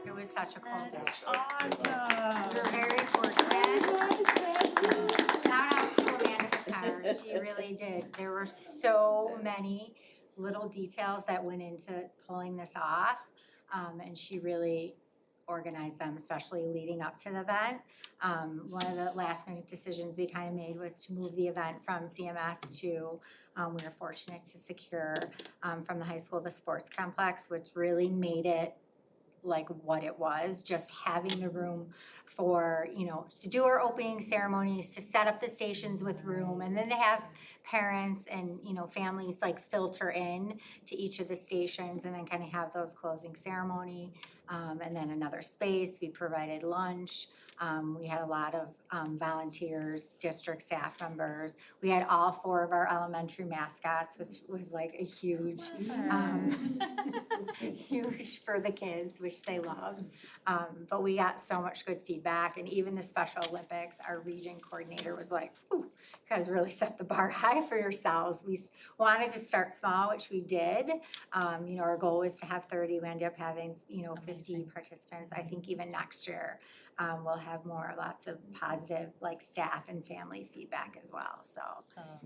It was such a cool day. Awesome. We're very fortunate. Shout out to Amanda Katara, she really did. There were so many little details that went into pulling this off. And she really organized them, especially leading up to the event. One of the last minute decisions we kind of made was to move the event from CMS to, we were fortunate to secure from the high school, the sports complex, which really made it like what it was, just having the room for, you know, to do our opening ceremonies, to set up the stations with room, and then to have parents and, you know, families like filter in to each of the stations and then kind of have those closing ceremony. And then another space, we provided lunch. We had a lot of volunteers, district staff members. We had all 4 of our elementary mascots, which was like a huge, huge for the kids, which they loved. But we got so much good feedback, and even the Special Olympics, our region coordinator was like, ooh, you guys really set the bar high for yourselves. We wanted to start small, which we did. You know, our goal was to have 30, we ended up having, you know, 50 participants, I think even next year. we'll have lots of positive like staff and family feedback as well, so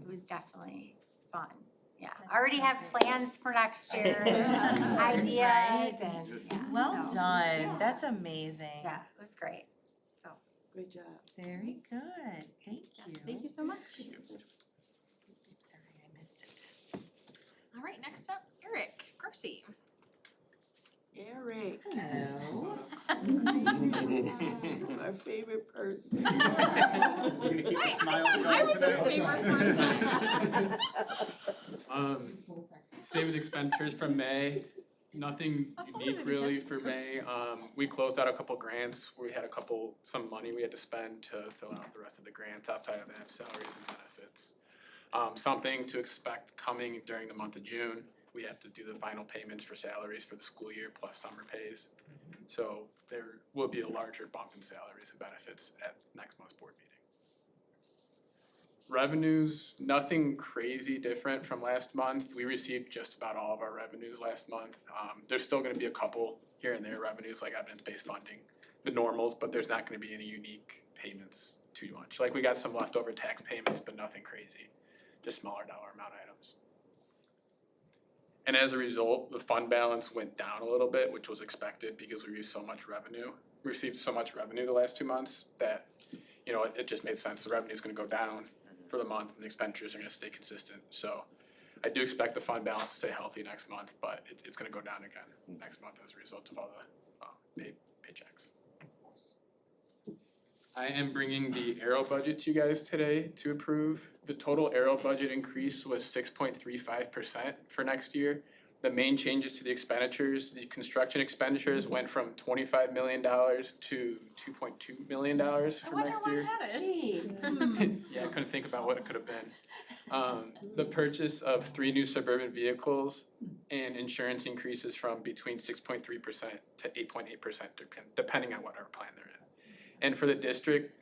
it was definitely fun. Yeah, already have plans for next year, ideas Right. and, yeah, Well so, done, that's amazing. yeah, it was great, so. Great job. Very good, thank you. Yes, thank you so much. Sorry, I missed it. All right, next up, Eric Grossi. Eric, Hello. my favorite person. You're gonna keep the smiles I going was your today? favorite person. Stay with expenditures from May, nothing unique really for May. We closed out a couple grants, we had some money we had to spend to fill out the rest of the grants. Outside of that, salaries and benefits. Something to expect coming during the month of June, we have to do the final payments for salaries for the school year plus summer pays. So there will be a larger bump in salaries and benefits at next month's board meeting. Revenues, nothing crazy different from last month. We received just about all of our revenues last month. There's still gonna be a couple here and there revenues like evidence-based funding, the normals, but there's not gonna be any unique payments too much. Like we got some leftover tax payments, but nothing crazy, just smaller dollar amount items. And as a result, the fund balance went down a little bit, which was expected because we received so much revenue the last 2 months that, it just made sense. The revenue's gonna go down for the month and the expenditures are gonna stay consistent. So I do expect the fund balance to stay healthy next month, but it's gonna go down again next month as a result of all the paid paychecks. I am bringing the Aero budget to you guys today to approve. The total Aero budget increase was 6.35% for next year. The main changes to the expenditures, the construction expenditures went from $25 million to $2.2 million for next year. I wonder what that is. Yeah, I couldn't think about what it could have been. The purchase of 3 new suburban vehicles and insurance increases from between 6.3% to 8.8%, depending on whatever plan they're in. And for the district,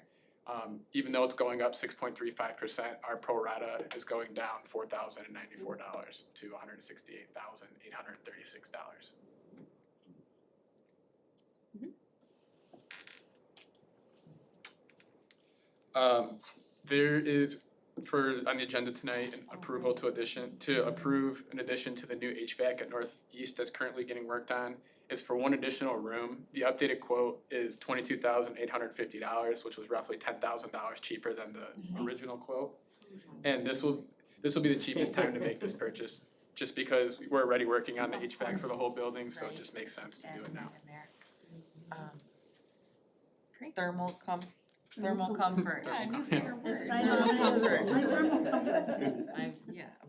even though it's going up 6.35%, our pro rata is going down $4,094 to $168,836. There is, on the agenda tonight, an approval to approve an addition to the new HVAC at Northeast that's currently getting worked on. It's for 1 additional room. The updated quote is $22,850, which was roughly $10,000 cheaper than the original quote. And this will be the cheapest time to make this purchase, just because we're already working on the HVAC for the whole building, so it just makes sense to do it now. Great. Thermal comfort. Yeah, new favorite word. Thermal comfort. I'm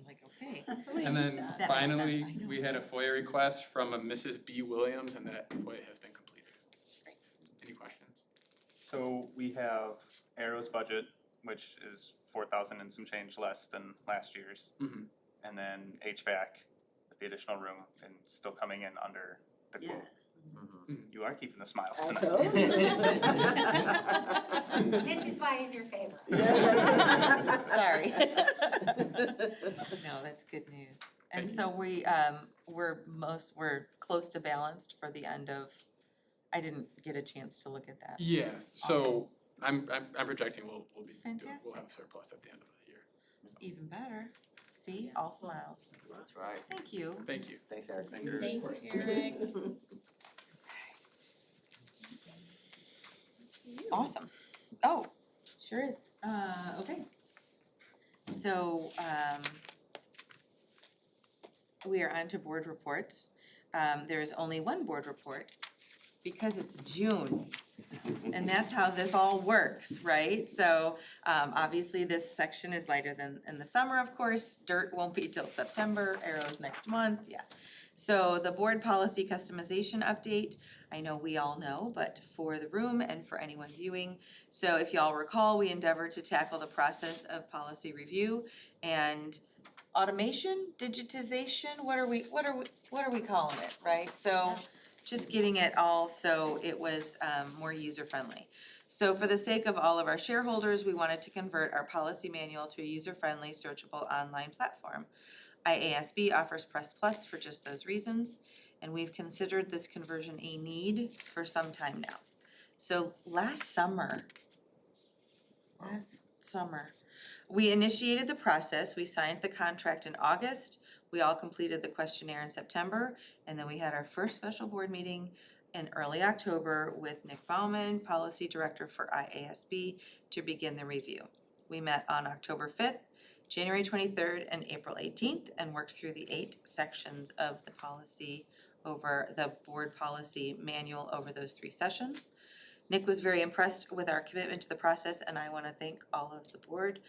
like, okay. Nobody And used then that. That makes finally, sense, I know. we had a FOIA request from a Mrs. B. Williams, and that FOIA has been completed. Any questions? So we have Arrow's budget, which is 4,000 and some change less than last year's. Mhm. And then HVAC with the additional room and still coming in under the quote. You are keeping the smiles I tonight. told you. This is why he's your favorite. Sorry. No, that's good news. And so we're close to balanced for the end of, I didn't get a chance to look at that. Yeah, so I'm projecting we'll have Fantastic. surplus at the end of the year. Even better. See, all smiles. That's right. Thank you. Thank you. Thanks, Eric. Thank you, Eric. Awesome. Oh, sure is. Okay. So, we are on to board reports. There is only one board report because it's June. And that's how this all works, right? So, obviously this section is lighter than in the summer, of course. Dirt won't be till September, Arrow's next month, yeah. So the board policy customization update, I know we all know, but for the room and for anyone viewing. So if y'all recall, we endeavored to tackle the process of policy review and automation, digitization, what are we calling it, right? So just getting it all so it was more user-friendly. So for the sake of all of our shareholders, we wanted to convert our policy manual to a user-friendly, searchable online platform. IASB offers Press Plus for just those reasons, and we've considered this conversion a need for some time now. So last summer, we initiated the process, we signed the contract in August, we all completed the questionnaire in September, and then we had our first special board meeting in early October with Nick Bauman, Policy Director for IASB, to begin the review. We met on October 5th, January 23rd, and April 18th, and worked through the 8 sections of the policy over the board policy manual over those 3 sessions. Nick was very impressed with our commitment to the process, and I wanna thank all of the board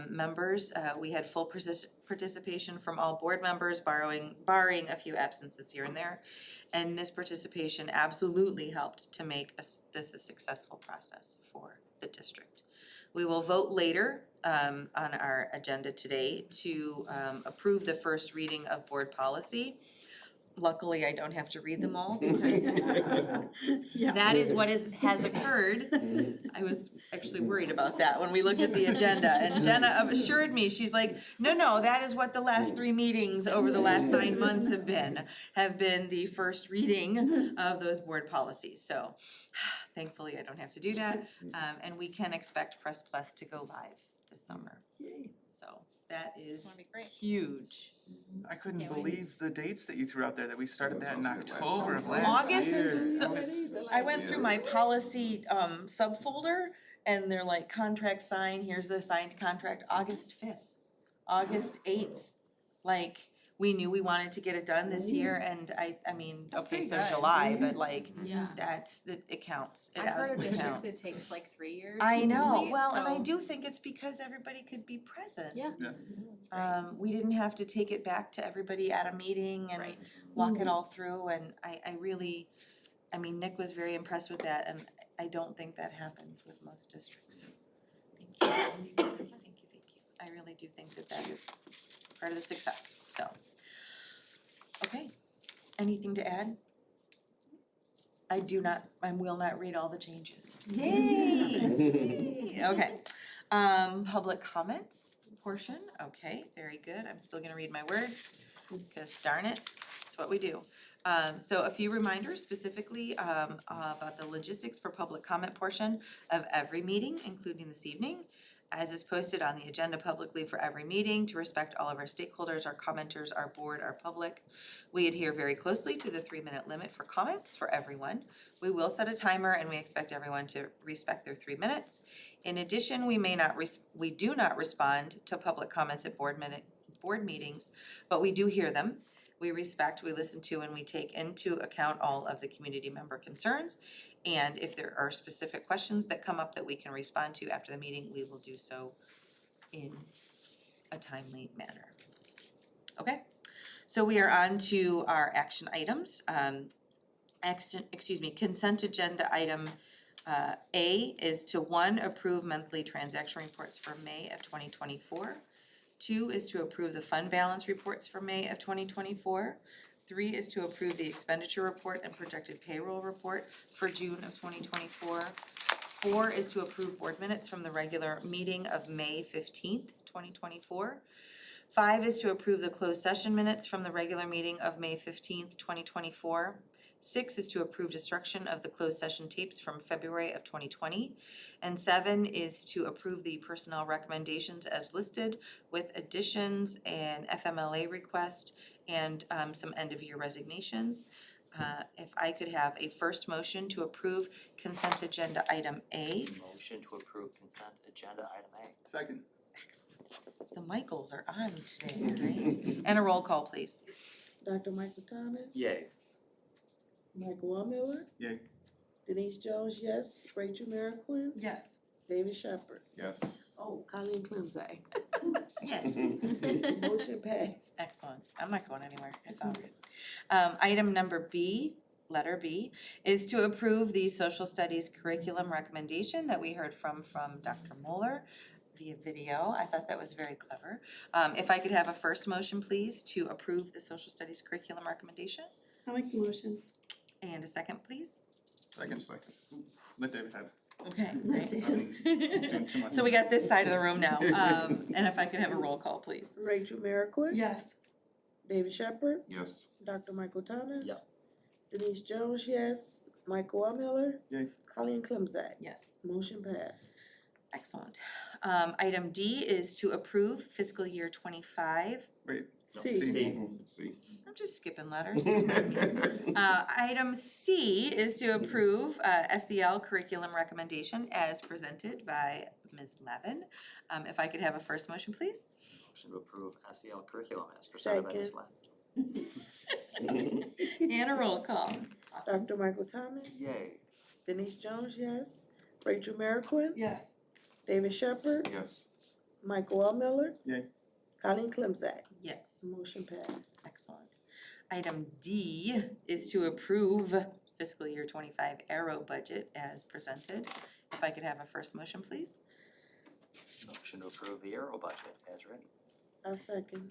members. We had full participation from all board members, barring a few absences here and there. And this participation absolutely helped to make this a successful process for the district. We will vote later on our agenda today to approve the first reading of board policy. Luckily, I don't have to read them all because that is what has occurred. I was actually worried about that when we looked at the agenda, and Jenna assured me, she's like, no, that is what the last 3 meetings over the last 9 months have been the first reading of those board policies. So thankfully, I don't have to do that, and we can expect Press Plus to go live this summer. So that is That'll be great. huge. I couldn't Can't wait. believe the dates that you threw out there, that we started that in That's what I said last October of summer. last August, year. so I went through my policy subfolder, and they're like, contract sign, here's the signed contract, August 5th, August 8th. Like, we knew we wanted to get it done this year, and I mean, That's okay, pretty so good. July, but like, Yeah. it counts, it I've heard of absolutely districts counts. it takes like 3 years I to know, complete, well, and I so- do think it's because everybody could be present. Yeah. Yeah. That's great. We didn't have to take it back to everybody at a meeting and Right. walk it all through, and I really, I mean, Nick was very impressed with that, and I don't think that happens with most districts, so thank you, thank you. I really do think that is part of the success, so. Okay, anything to add? I will not read all the changes. Yay! Okay, public comments portion, okay, very good, I'm still gonna read my words, cause darn it, it's what we do. So a few reminders specifically about the logistics for public comment portion of every meeting, including this evening. As is posted on the agenda publicly for every meeting, to respect all of our stakeholders, our commenters, our board, our public. We adhere very closely to the 3-minute limit for comments for everyone. We will set a timer, and we expect everyone to respect their 3 minutes. In addition, we do not respond to public comments at board meetings, but we do hear them. We respect, we listen to, and we take into account all of the community member concerns. And if there are specific questions that come up that we can respond to after the meeting, we will do so in a timely manner. Okay, so we are on to our action items. Consent agenda item A is to 1, approve monthly transaction reports for May of 2024. 2 is to approve the fund balance reports for May of 2024. 3 is to approve the expenditure report and projected payroll report for June of 2024. 4 is to approve board minutes from the regular meeting of May 15th, 2024. 5 is to approve the closed session minutes from the regular meeting of May 15th, 2024. 6 is to approve destruction of the closed session tapes from February of 2020. And 7 is to approve the personnel recommendations as listed with additions and FMLA request and some end-of-year resignations. If I could have a first motion to approve consent agenda item A. Motion to approve consent agenda item A. Second. Excellent. The Michaels are on today, right? And a roll call, please. Dr. Michael Thomas? Yay. Michael Wallmiller? Yay. Denise Jones, yes. Rachel Merrickwin? Yes. David Shepherd? Yes. Oh, Colleen Clemzak. Yes. Motion passed. Excellent. I'm not going anywhere. I saw it. Item number B, letter B, is to approve the social studies curriculum recommendation that we heard from Dr. Moeller via video. I thought that was very clever. If I could have a first motion, please, to approve the social studies curriculum recommendation, I make the motion. and a second, please. Second. Let David have it. Okay, Doing too much. So we got this side of the room now, and if I could have a roll call, please. Rachel Merrickwin? Yes. David Shepherd? Yes. Dr. Michael Thomas? Yeah. Denise Jones, yes. Mike Miller. Yay. Colleen Clemzak. Yes. Motion passed. Excellent. Item D is to approve fiscal year 25. Wait, C. See? I'm just skipping letters. Item C is to approve SEL curriculum recommendation as presented by Ms. Levin. If I could have a first motion, please? Motion to approve SEL curriculum as presented by Ms. Second. And a roll call. Awesome. Dr. Michael Thomas. Yay. Denise Jones, yes. Rachel Merrickwin. Yes. David Shepherd. Yes. Mike Miller. Yay. Colleen Clemzak. Yes. Motion passed. Excellent. Item D is to approve fiscal year 25 Aero budget as presented. If I could have a first motion, please? Motion to approve the Aero budget as written. I'll second.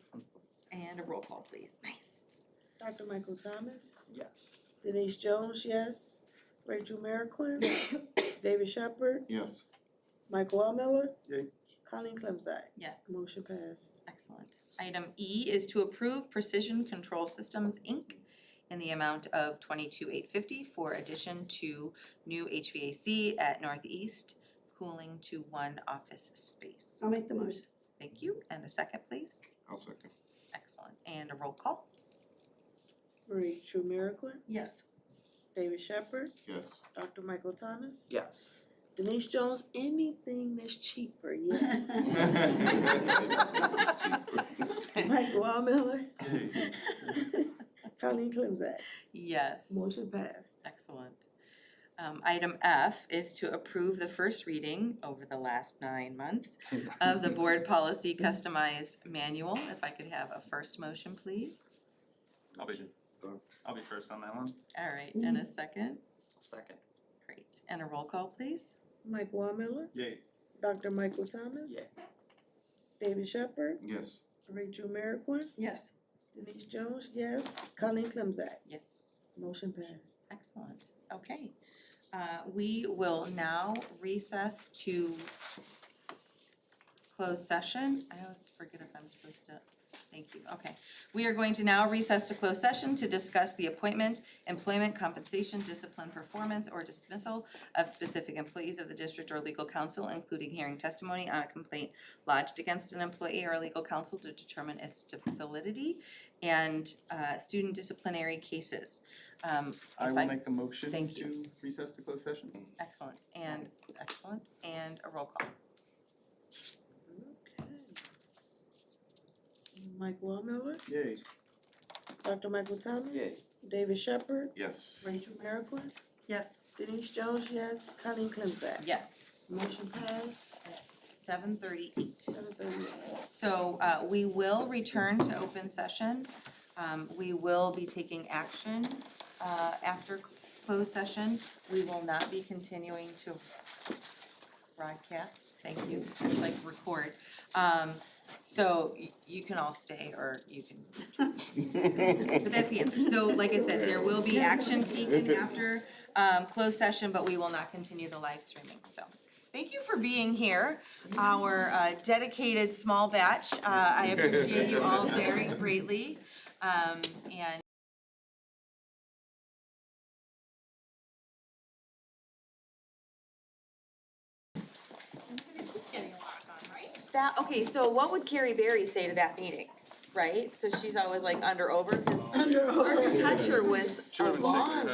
And a roll call, please. Nice. Dr. Michael Thomas. Yes. Denise Jones, yes. Rachel Merrickwin. David Shepherd. Yes. Mike Miller. Yay. Colleen Clemzak. Yes. Motion passed. Excellent. Item E is to approve Precision Control Systems, Inc. in the amount of $22,850 for addition to new HVAC at Northeast, cooling to one office space. I'll make the motion. Thank you. And a second, please. I'll second. Excellent. And a roll call. Rachel Merrickwin. Yes. David Shepherd. Yes. Dr. Michael Thomas. Yes. Denise Jones, anything that's cheaper, yes. Mike Miller. Colleen Clemzak. Yes. Motion passed. Excellent. Item F is to approve the first reading over the last 9 months of the board policy customized manual. If I could have a first motion, please. I'll be first on that one. All right, and a second. Second. Great. And a roll call, please. Mike Miller. Yay. Dr. Michael Thomas. Yay. David Shepherd. Yes. Rachel Merrickwin. Yes. Denise Jones, yes. Colleen Clemzak. Yes. Motion passed. Excellent. Okay. We will now recess to closed session. I always forget if I'm supposed to, thank you, okay. We are going to now recess to closed session to discuss the appointment, employment, compensation, discipline, performance, or dismissal of specific employees of the district or legal counsel, including hearing testimony on a complaint lodged against an employee or legal counsel to determine its validity, and student disciplinary cases. I will make a motion Thank you. to recess to closed session. Excellent, and a roll call. Okay. Mike Miller. Yay. Dr. Michael Thomas. Yay. David Shepherd. Yes. Rachel Merrickwin. Yes. Denise Jones, yes. Colleen Clemzak. Yes. Motion passed. 7:38. 7:38. So we will return to open session. We will be taking action after closed session. We will not be continuing to broadcast, thank you, like record. So you can all stay or you can, but that's the answer. So like I said, there will be action taken after closed session, but we will not continue the live streaming, so. Thank you for being here, our dedicated small batch. I appreciate you all very greatly. And that, okay, so what would Carrie Berry say to that meeting, right? So she's always like under over, cause Under architecture was She a would've been shaking her long head.